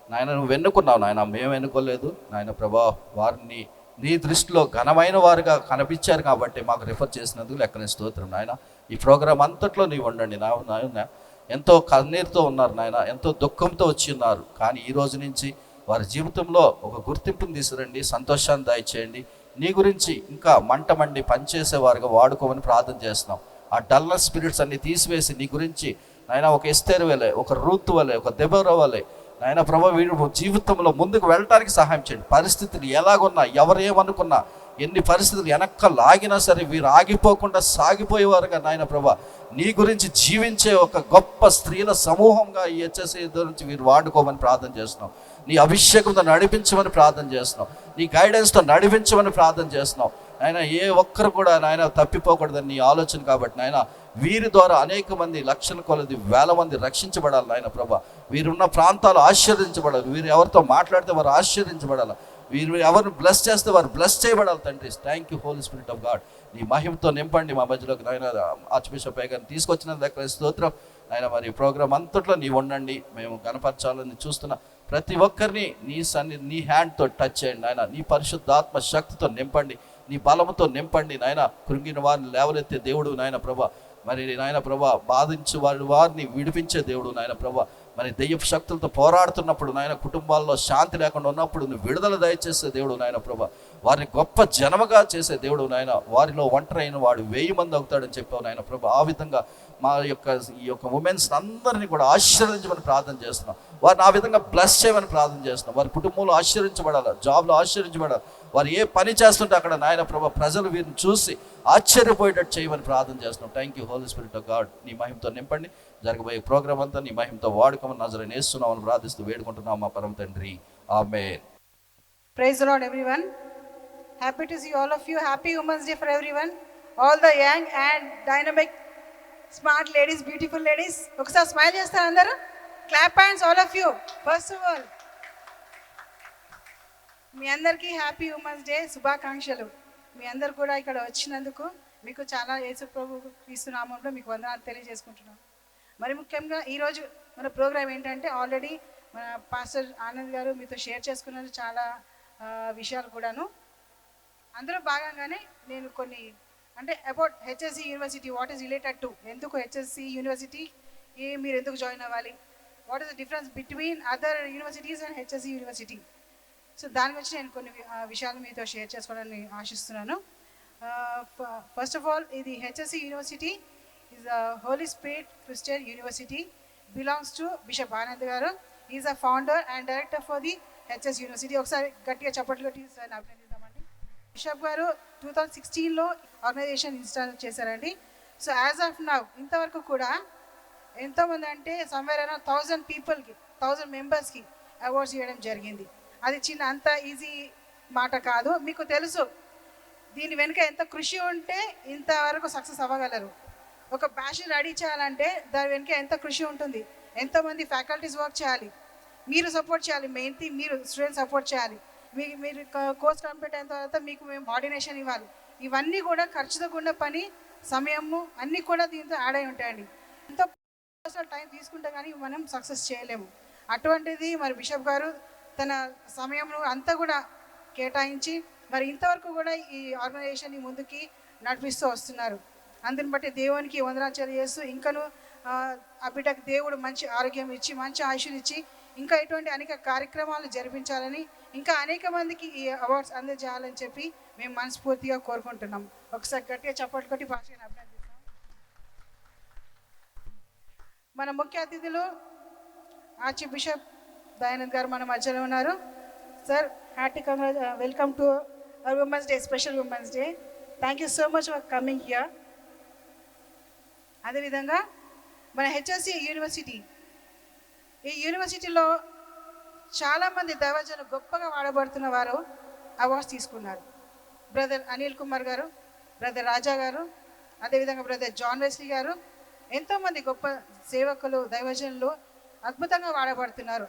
నాయన నువ్వు ఎన్నుకున్నావు నాయన, మేము ఎన్నుకోలేదు నాయన ప్రభా. వారిని నీ దృష్టిలో ఘనమైన వారుగా కనిపించారు కాబట్టి మాకు రిఫర్ చేసినందుకు లెక్కని స్తోత్రం నాయన. ఈ ప్రోగ్రాం అంతట్లో నీవు ఉండండి నాయన. ఎంతో కన్నీరుతో ఉన్నారు నాయన, ఎంతో దుఃఖంతో వచ్చి ఉన్నారు. కానీ ఈ రోజు నుంచి వారి జీవితంలో ఒక గుర్తింపుని తీసుకురండి, సంతోషాన్ని దయచేయండి. నీ గురించి ఇంకా మంట మండి పనిచేసేవారుగా వాడుకోమని ప్రార్థన చేస్తున్నాం. ఆ డల్నెస్ స్పిరిట్స్ అన్ని తీసివేసి నీ గురించి నాయన ఒక ఎస్తేరు వలె, ఒక రూతు వలె, ఒక దెబోరా వలె నాయన ప్రభా వీడు జీవితంలో ముందుకు వెళ్ళటానికి సహాయం చేయండి. పరిస్థితులు ఎలాగున్నా, ఎవరేమనుకున్నా, ఎన్ని పరిస్థితులు వెనక్క లాగినా సరే వీరు ఆగిపోకుండా సాగిపోయేవారుగా నాయన ప్రభా నీ గురించి జీవించే ఒక గొప్ప స్త్రీల సమూహంగా ఈ హెచ్ఎస్సీ నుంచి వీరు వాడుకోమని ప్రార్థన చేస్తున్నాం. నీ అభిషేకంతో నడిపించమని ప్రార్థన చేస్తున్నాం. నీ గైడెన్స్తో నడిపించమని ప్రార్థన చేస్తున్నాం. నాయన ఏ ఒక్కరు కూడా నాయన తప్పిపోకూడదని నీ ఆలోచన కాబట్టి నాయన వీరి ద్వారా అనేక మంది, లక్షల కొలది, వేల మంది రక్షించబడాలి నాయన ప్రభా. వీరున్న ప్రాంతాలు ఆశీర్వదించబడాలి. వీరు ఎవరితో మాట్లాడితే వారు ఆశీర్వదించబడాలి. వీరు ఎవరిని బ్లెస్ చేస్తే వారు బ్లెస్ చేయబడాలి తండ్రి. Thank you Holy Spirit of God. నీ మహిమతో నింపండి మా మధ్యలోకి నాయన. ఆర్చ్ బిషప్ గారిని తీసుకొచ్చిన దగ్గర స్తోత్రం నాయన. మరి ప్రోగ్రామ్ అంతట్లో నీవు ఉండండి. మేము కనపరచాలని చూస్తున్న ప్రతి ఒక్కరిని నీ హ్యాండ్తో టచ్ చేయండి నాయన. నీ పరిశుద్ధాత్మ శక్తితో నింపండి, నీ బలముతో నింపండి నాయన. కృంగిన వారిని లేవలెత్తే దేవుడు నాయన ప్రభా. మరి నాయన ప్రభా బాధించే వారిని విడిపించే దేవుడు నాయన ప్రభా. మరి దెయ్యపు శక్తులతో పోరాడుతున్నప్పుడు నాయన, కుటుంబాల్లో శాంతి లేకుండా ఉన్నప్పుడు నువ్వు విడుదల దయచేసే దేవుడు నాయన ప్రభా. వారిని గొప్ప జనముగా చేసే దేవుడు నాయన. వారిలో ఒంటరి అయిన వాడు 1000 మంది అవుతాడని చెప్పావు నాయన ప్రభా. ఆ విధంగా మా ఈ యొక్క ఉమెన్స్ అందరినీ కూడా ఆశీర్వదించమని ప్రార్థన చేస్తున్నాం. వారిని ఆ విధంగా బ్లెస్ చేయమని ప్రార్థన చేస్తున్నాం. వారి కుటుంబంలో ఆశీర్వించబడాలి, జాబ్లో ఆశీర్వించబడాలి. వారు ఏ పని చేస్తుంటే అక్కడ నాయన ప్రభా ప్రజలు వీరిని చూసి ఆశ్చర్యపోయేటట్టు చేయమని ప్రార్థన చేస్తున్నాం. Thank you Holy Spirit of God. నీ మహిమతో నింపండి. జరగబోయే ప్రోగ్రామ్ అంతా నీ మహిమతో వాడుకోమని నజరేయుని యేసు నామమున ప్రార్థిస్తూ వేడుకుంటున్నాం మా పరమ తండ్రి. ఆమేన్. Praise the Lord, everyone. Happy to see all of you. Happy Women's Day for everyone. All the young and dynamic, smart ladies, beautiful ladies. ఒకసారి స్మైల్ చేస్తారు అందరూ. Clap hands all of you. First of all, మీ అందరికీ హ్యాపీ ఉమెన్స్ డే శుభాకాంక్షలు. మీ అందరు కూడా ఇక్కడ వచ్చినందుకు మీకు చాలా యేసు ప్రభు క్రీస్తు నామములో మీకు వందనాలు తెలియజేసుకుంటున్నాం. మరి ముఖ్యంగా ఈరోజు మన ప్రోగ్రామ్ ఏంటంటే, ఆల్రెడీ మన పాస్టర్ ఆనంద్ గారు మీతో షేర్ చేసుకున్నారు చాలా విషయాలు కూడాను. అందులో భాగంగానే నేను కొన్ని అంటే about HSC university, what is related to, ఎందుకు హెచ్ఎస్సి యూనివర్సిటీ, మీరు ఎందుకు జాయిన్ అవ్వాలి, what is the difference between other universities and HSC university. So దాని గురించి నేను కొన్ని విషయాలు మీతో షేర్ చేసుకోవాలని ఆశిస్తున్నాను. ఫస్ట్ ఆఫ్ ఆల్, ఇది HSC university is a holy spirit Christian university, belongs to bishop Anand garu. Is a founder and director for the HS university. ఒకసారి గట్టిగా చప్పట్లు కొట్టి సార్ అభినందిద్దామండి. బిషప్ గారు 2016లో ఆర్గనైజేషన్ ఇన్స్టాల్ చేశారండి. సో యాజ్ ఆఫ్ నౌ ఇంతవరకు కూడా ఎంతోమంది అంటే సమ్వేర్ అరౌండ్ 1000 పీపుల్కి, 1000 మెంబర్స్కి అవార్డ్స్ ఇవ్వడం జరిగింది. అది చిన్న అంత ఈజీ మాట కాదు. మీకు తెలుసు దీని వెనుక ఎంత కృషి ఉంటే ఇంతవరకు సక్సెస్ అవ్వగలరు. ఒక బ్యాచ్ రెడీ చేయాలంటే దాని వెనుక ఎంత కృషి ఉంటుంది, ఎంతోమంది ఫ్యాకల్టీస్ వర్క్ చేయాలి, మీరు సపోర్ట్ చేయాలి, మెయిన్ థింగ్ మీరు స్టూడెంట్స్ సపోర్ట్ చేయాలి. మీరు కోర్స్ కంప్లీట్ అయిన తర్వాత మీకు మేము ఆర్డినేషన్ ఇవ్వాలి. ఇవన్నీ కూడా ఖర్చుతో కూడిన పని, సమయము అన్నీ కూడా దీంతో యాడ్ అయి ఉంటాయండి. ఎంతో టైం తీసుకుంటే కానీ మనం సక్సెస్ చేయలేము. అటువంటిది మరి బిషప్ గారు తన సమయంలో అంతా కూడా కేటాయించి మరి ఇంతవరకు కూడా ఈ ఆర్గనైజేషన్ని ముందుకి నడిపిస్తూ వస్తున్నారు. అందుని బట్టి దేవునికి వందనాలు తెలియజేస్తూ, ఇంకను ఆ బిడ్డకు దేవుడు మంచి ఆరోగ్యం ఇచ్చి, మంచి ఆయుష్ని ఇచ్చి, ఇంకా ఇటువంటి అనేక కార్యక్రమాలు జరిపించాలని, ఇంకా అనేక మందికి ఈ అవార్డ్స్ అందజేయాలని చెప్పి మేము మనస్ఫూర్తిగా కోరుకుంటున్నాం. ఒకసారి గట్టిగా చప్పట్లు కొట్టి భాషను అభినందిస్తాం. మన ముఖ్య అతిథులు ఆర్చ్ బిషప్ దయానంద్ గారు మన మధ్యలో ఉన్నారు. Sir, hearty welcome to our women's day, special women's day. Thank you so much for coming here. అదేవిధంగా మన హెచ్ఎస్సి యూనివర్సిటీ, ఈ యూనివర్సిటీలో చాలామంది దైవజనులు గొప్పగా వాడబడుతున్న వారు అవార్డ్స్ తీసుకున్నారు. బ్రదర్ అనిల్ కుమార్ గారు, బ్రదర్ రాజా గారు, అదేవిధంగా బ్రదర్ జాన్ వెస్లీ గారు, ఎంతోమంది గొప్ప సేవకులు, దైవజనులు అద్భుతంగా వాడబడుతున్నారు.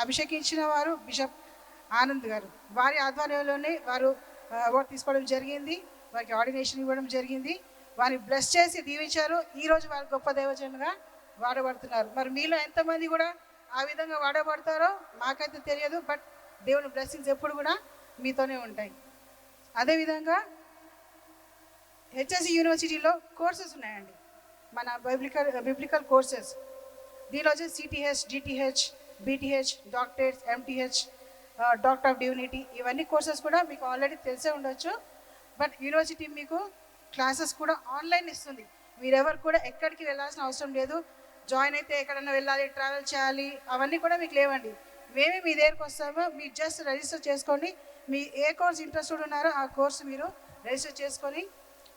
అభిషేకించిన వారు బిషప్ ఆనంద్ గారు. వారి ఆధ్వర్యంలోనే వారు అవార్డు తీసుకోవడం జరిగింది, వారికి ఆర్డినేషన్ ఇవ్వడం జరిగింది. వారిని బ్లెస్ చేసి దీవించారు. ఈరోజు వారు గొప్ప దైవజనులుగా వాడబడుతున్నారు. మరి మీలో ఎంతమంది కూడా ఆ విధంగా వాడబడతారో మాకైతే తెలియదు, బట్ దేవుని బ్లెస్సింగ్స్ ఎప్పుడు కూడా మీతోనే ఉంటాయి. అదేవిధంగా హెచ్ఎస్సి యూనివర్సిటీలో కోర్సెస్ ఉన్నాయండి, మన బిబ్లికల్ కోర్సెస్. దీనిలో వచ్చి సిటీహెచ్, DTh, BTh, doctorates, MTh, doctor of divinity, ఇవన్నీ కోర్సెస్ కూడా మీకు ఆల్రెడీ తెలిసే ఉండొచ్చు. బట్ యూనివర్సిటీ మీకు క్లాసెస్ కూడా ఆన్లైన్ ఇస్తుంది. మీరెవరు కూడా ఎక్కడికి వెళ్ళాల్సిన అవసరం లేదు. జాయిన్ అయితే ఎక్కడన్నా వెళ్ళాలి, ట్రావెల్ చేయాలి, అవన్నీ కూడా మీకు లేవండి. మేమే మీ దగ్గరకు వస్తామో, మీరు జస్ట్ రిజిస్టర్ చేసుకోండి. మీ ఏ కోర్స్ ఇంట్రెస్టెడ్ ఉన్నారో ఆ కోర్స్ మీరు రిజిస్టర్ చేసుకొని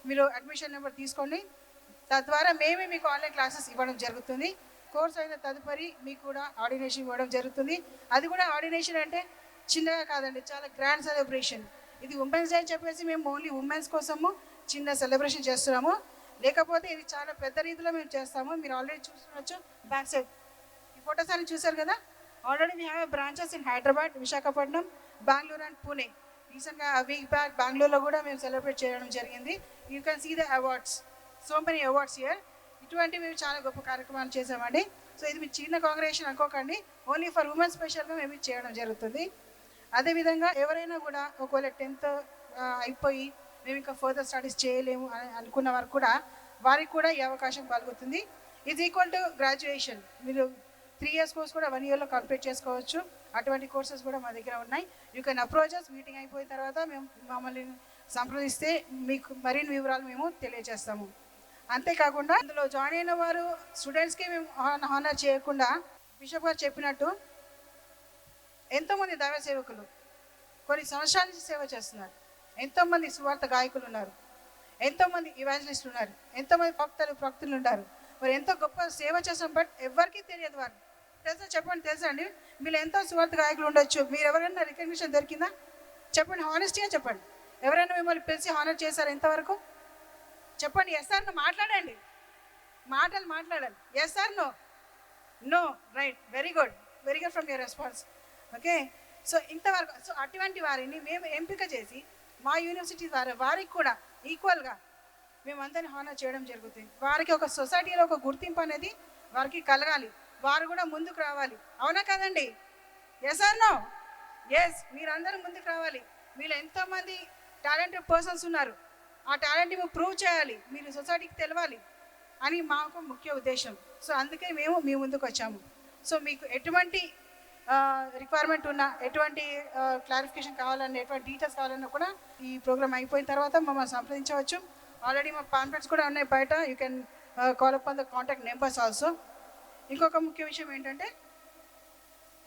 మీరు అడ్మిషన్ నెంబర్ తీసుకోండి. తద్వారా మేమే మీకు ఆన్లైన్ క్లాసెస్ ఇవ్వడం జరుగుతుంది. కోర్స్ అయిన తదుపరి మీకు కూడా ఆర్డినేషన్ ఇవ్వడం జరుగుతుంది. అది కూడా ఆర్డినేషన్ అంటే చిన్నగా కాదండి, చాలా గ్రాండ్ సెలబ్రేషన్. ఇది ఉమెన్స్ డే అని చెప్పేసి మేము ఓన్లీ ఉమెన్స్ కోసము చిన్న సెలబ్రేషన్ చేస్తున్నాము. లేకపోతే ఇది చాలా పెద్ద రీతిలో మేము చేస్తాము. మీరు ఆల్రెడీ చూసుకోవచ్చు బ్యాక్ సైడ్ ఈ ఫొటోస్ అన్ని చూసారు కదా. Already we have branches in Hyderabad, Visakhapatnam, Bengaluru and Pune. రీసెంట్గా వీక్ బ్యాక్ బెంగళూరులో కూడా మేము సెలబ్రేట్ చేయడం జరిగింది. You can see the awards, so many awards here. ఇటువంటి మేము చాలా గొప్ప కార్యక్రమాలు చేసామండి. సో ఇది మీ చిన్న కాంగ్రెగేషన్ అనుకోకండి, ఓన్లీ ఫర్ ఉమెన్ స్పెషల్గా మేము ఇది చేయడం జరుగుతుంది. అదేవిధంగా ఎవరైనా కూడా ఒకవేళ 10th అయిపోయి మేము ఇంకా ఫర్దర్ స్టడీస్ చేయలేము అని అనుకున్న వారు కూడా వారికి కూడా ఈ అవకాశం కలుగుతుంది. ఇది ఈక్వల్ టు గ్రాడ్యుయేషన్. మీరు 3 years కోర్స్ కూడా 1 yearలో కంప్లీట్ చేసుకోవచ్చు. అటువంటి కోర్సెస్ కూడా మా దగ్గర ఉన్నాయి. You can approaches. మీటింగ్ అయిపోయిన తర్వాత మేము మమ్మల్ని సంప్రదిస్తే మీకు మరిన్ని వివరాలు మేము తెలియజేస్తాము. అంతేకాకుండా ఇందులో జాయిన్ అయిన వారు స్టూడెంట్స్కి మేము హానర్ చేయకుండా బిషప్ గారు చెప్పినట్టు ఎంతోమంది దైవ సేవకులు కొన్ని సంవత్సరాల నుంచి సేవ చేస్తున్నారు. ఎంతోమంది సువార్త గాయకులు ఉన్నారు, ఎంతోమంది ఇవాంజలిస్టులు ఉన్నారు, ఎంతోమంది భక్తులు ఉన్నారు. మరి ఎంతో గొప్ప సేవ చేస్తాం, బట్ ఎవరికి తెలియదు. వారు తెలుసా చెప్పండి, తెలుసా అండి? మీరు ఎంతో సువార్త గాయకులు ఉండొచ్చు, మీరు ఎవరైనా రికగ్నిషన్ దొరికిందా చెప్పండి, హానెస్టీగా చెప్పండి. ఎవరైనా మిమ్మల్ని పిలిచి హానర్ చేశారు ఎంతవరకు చెప్పండి? ఎస్ ఆర్ నో మాట్లాడండి, మాట్లాడాలి. Yes or no? No, right, very good from your response. Okay, so ఇంతవరకు సో అటువంటి వారిని మేము ఎంపిక చేసి మా యూనివర్సిటీ ద్వారా వారికి కూడా ఈక్వల్గా మేమందరినీ హానర్ చేయడం జరుగుతుంది. వారికి ఒక సొసైటీలో ఒక గుర్తింపు అనేది వారికి కలగాలి, వారు కూడా ముందుకు రావాలి. అవునా కదండి? Yes or no? ఎస్, మీరందరూ ముందుకు రావాలి. మీరు ఎంతోమంది టాలెంటెడ్ పర్సన్స్ ఉన్నారు, ఆ టాలెంట్ని మేము ప్రూవ్ చేయాలి, మీరు సొసైటీకి తెలవాలి అని మాకు ముఖ్య ఉద్దేశం. సో అందుకే మేము మీ ముందుకు వచ్చాము. సో మీకు ఎటువంటి రిక్వైర్మెంట్ ఉన్నా, ఎటువంటి క్లారిఫికేషన్ కావాలన్నా, ఎటువంటి డీటెయిల్స్ కావాలన్నా కూడా ఈ ప్రోగ్రామ్ అయిపోయిన తర్వాత మమ్మల్ని సంప్రదించవచ్చు. ఆల్రెడీ మా పాంప్లెట్స్ కూడా ఉన్నాయి బయట. You can call up on the contact numbers also. ఇంకొక ముఖ్య విషయం ఏంటంటే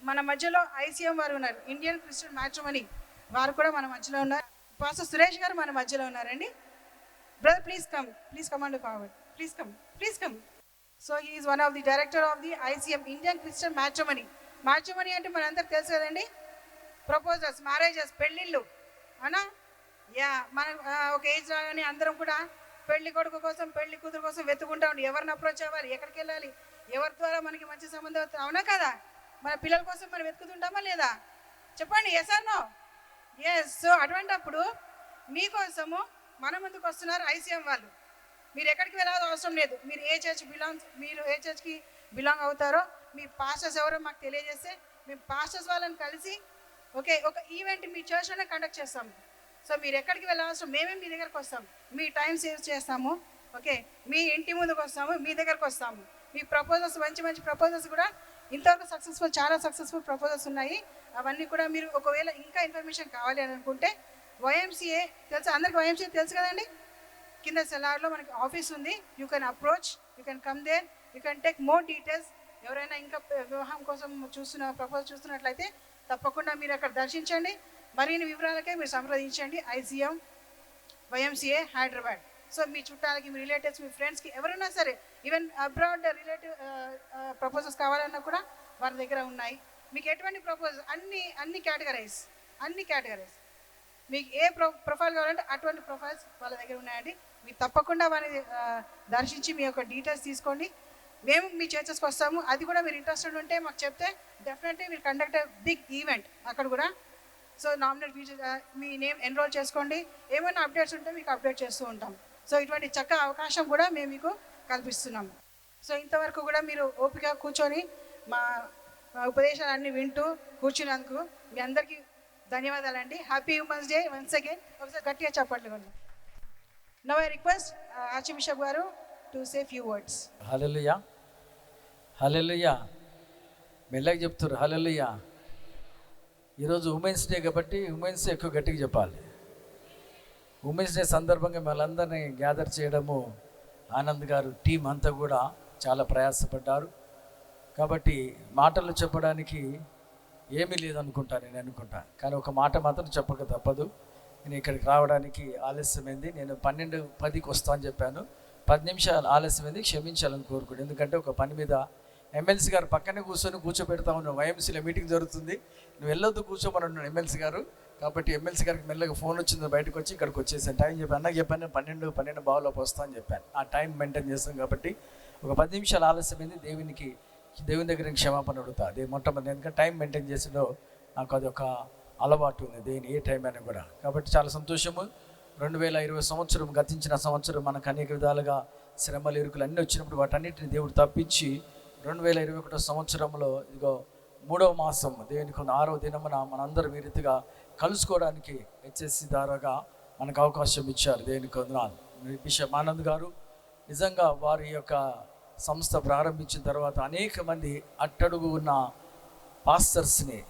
మన మధ్యలో ఐసీఎం వారు ఉన్నారు, ఇండియన్ క్రిస్టియన్ మ్యాట్రిమనీ, వారు కూడా మన మధ్యలో ఉన్నారు. పాస్టర్ సురేష్ గారు మన మధ్యలో ఉన్నారండి. Brother please come and forward, please come. So he is one of the director of the ICM, Indian Christian matrimony. Matrimony అంటే మనందరికి తెలుసు కదండి, ప్రపోజల్స్, మ్యారేజెస్, పెళ్ళిళ్ళు, అవునా? యా, మన ఒక ఏజ్ రాగానే అందరం కూడా పెళ్లి కొడుకు కోసం, పెళ్లి కూతురు కోసం వెతుకుంటా ఉండి ఎవరిని అప్రోచ్ అవ్వాలి, ఎక్కడికి వెళ్ళాలి, ఎవరి ద్వారా మనకి మంచి సంబంధం అవుతుంది, అవునా కదా? మన పిల్లల కోసం మనం వెతుకుతుంటామా లేదా చెప్పండి? Yes or no? Yes. So అటువంటిప్పుడు మీకోసము మన ముందుకు వస్తున్నారు ఐసీఎం వాళ్ళు. మీరు ఎక్కడికి వెళ్ళాల్సిన అవసరం లేదు. మీరు ఏ చర్చ్కి బిలాంగ్ అవుతారో మీ పాస్టర్స్ ఎవరో మాకు తెలియజేస్తే మేము పాస్టర్స్ వాళ్ళని కలిసి ఓకే ఒక ఈవెంట్ మీ చర్చ్లోనే కండక్ట్ చేస్తాము. సో మీరు ఎక్కడికి వెళ్ళాల్సిన మేమే మీ దగ్గరకు వస్తాం, మీ టైం సేవ్ చేస్తాము. ఓకే, మీ ఇంటి ముందుకు వస్తాము, మీ దగ్గరకు వస్తాము. మీ ప్రపోజల్స్, మంచి ప్రపోజల్స్ కూడా ఇంతవరకు చాలా సక్సెస్ఫుల్ ప్రపోజల్స్ ఉన్నాయి. అవన్నీ కూడా మీరు ఒకవేళ ఇంకా ఇన్ఫర్మేషన్ కావాలి అని అనుకుంటే వైఎంసీఏ తెలుసు అందరికి, వైఎంసీఏ తెలుసు కదండి, కింద సెలార్లో మనకి ఆఫీస్ ఉంది. You can approach, you can come there, you can take more details. ఎవరైనా ఇంకా వివాహం కోసం ప్రపోజల్ చూస్తున్నట్లయితే తప్పకుండా మీరు అక్కడ దర్శించండి. మరిన్ని వివరాలకే మీరు సంప్రదించండి ఐసీఎం వైఎంసీఏ హైదరాబాద్. సో మీ చుట్టాలకి, మీ రిలేటివ్స్, మీ ఫ్రెండ్స్కి ఎవరైనా సరే, ఈవెన్ అబ్రాడ్ రిలేటివ్ ప్రపోజల్స్ కావాలన్నా కూడా వారి దగ్గర ఉన్నాయి. మీకు ఎటువంటి ప్రపోజల్ అన్ని కేటగరైజ్ మీకు ఏ ప్రొఫైల్ కావాలంటే అటువంటి ప్రొఫైల్స్ వాళ్ళ దగ్గర ఉన్నాయండి. మీరు తప్పకుండా వారిని దర్శించి మీ యొక్క డీటెయిల్స్ తీసుకోండి. మేము మీ చర్చెస్కి వస్తాము. అది కూడా మీరు ఇంట్రెస్టెడ్ ఉంటే మాకు చెప్తే డెఫినెట్లీ మీరు కండక్ట్ బిగ్ ఈవెంట్ అక్కడ కూడా. సో నామినల్ ఫీజు మీ నేమ్ ఎన్రోల్ చేసుకోండి. ఏమైనా అప్డేట్స్ ఉంటే మీకు అప్డేట్ చేస్తూ ఉంటాం. సో ఇటువంటి చక్కగా అవకాశం కూడా మేము మీకు కల్పిస్తున్నాము. సో ఇంతవరకు కూడా మీరు ఓపిక కూర్చొని మా ఉపదేశాలన్నీ వింటూ కూర్చున్నందుకు మీ అందరికీ ధన్యవాదాలండి. Happy women's day once again. ఒకసారి గట్టిగా చెప్పట్లు కూడా. Now I request arch bishop గారు టు సే ఫ్యూ వర్డ్స్. హల్లెలూయా. హల్లెలూయా. మెల్లగా చెప్తారు హల్లెలూయా. ఈరోజు ఉమెన్స్ డే కాబట్టి ఉమెన్స్ ఎక్కువ గట్టిగా చెప్పాలి. ఉమెన్స్ డే సందర్భంగా వాళ్ళందరినీ గ్యాదర్ చేయడము ఆనంద్ గారు టీం అంతా కూడా చాలా ప్రయాసపడ్డారు. కాబట్టి మాటలు చెప్పడానికి ఏమీ లేదనుకుంటా, నేను అనుకుంటా. కానీ ఒక మాట మాత్రం చెప్పక తప్పదు. నేను ఇక్కడికి రావడానికి ఆలస్యమైంది. నేను 12:10కి వస్తా అని చెప్పాను. 10 నిమిషాలు ఆలస్యమైంది, క్షమించాలని కోరుకోండి. ఎందుకంటే ఒక పని మీద ఎమ్మెల్సీ గారు పక్కనే కూర్చోబెడతా ఉన్నాను. వైఎంసీలో మీటింగ్ జరుగుతుంది, నువ్వు వెళ్ళొద్దు కూర్చోమని ఉన్నాను ఎమ్మెల్సీ గారు. కాబట్టి ఎమ్మెల్సీ గారికి మెల్లగా ఫోన్ వచ్చింది, బయటకు వచ్చి ఇక్కడికి వచ్చేసాను. టైం చెప్పాను, అన్నకి చెప్పాను 12 బావులోకి వస్తా అని చెప్పాను. ఆ టైం మెయింటైన్ చేస్తాం కాబట్టి ఒక 10 నిమిషాలు ఆలస్యమైంది. దేవుని దగ్గర క్షమాపణ అడుగుతా. మొట్టమొదటి ఎందుకంటే టైం మెయింటైన్ చేసేలో నాకు అది ఒక అలవాటు ఉంది, ఏ టైం అయినా కూడా. కాబట్టి చాలా సంతోషము. 2020 సంవత్సరం, గతించిన సంవత్సరం మనకు అనేక విధాలుగా శ్రమలు, ఇరుకులు అన్నీ వచ్చినప్పుడు వాటన్నిటిని దేవుడు తప్పించి 2021 సంవత్సరంలో ఇదిగో 3వ మాసం దేవునికి 6వ దినమున మనందరం ఈ రీతిగా కలుసుకోవడానికి HSC ద్వారాగా మనకు అవకాశం ఇచ్చారు. దేవునికి వందనాలు. బిషప్ ఆనంద్ గారు నిజంగా వారి యొక్క సంస్థ ప్రారంభించిన తర్వాత అనేక మంది అట్టడుగు ఉన్న పాస్టర్స్ని,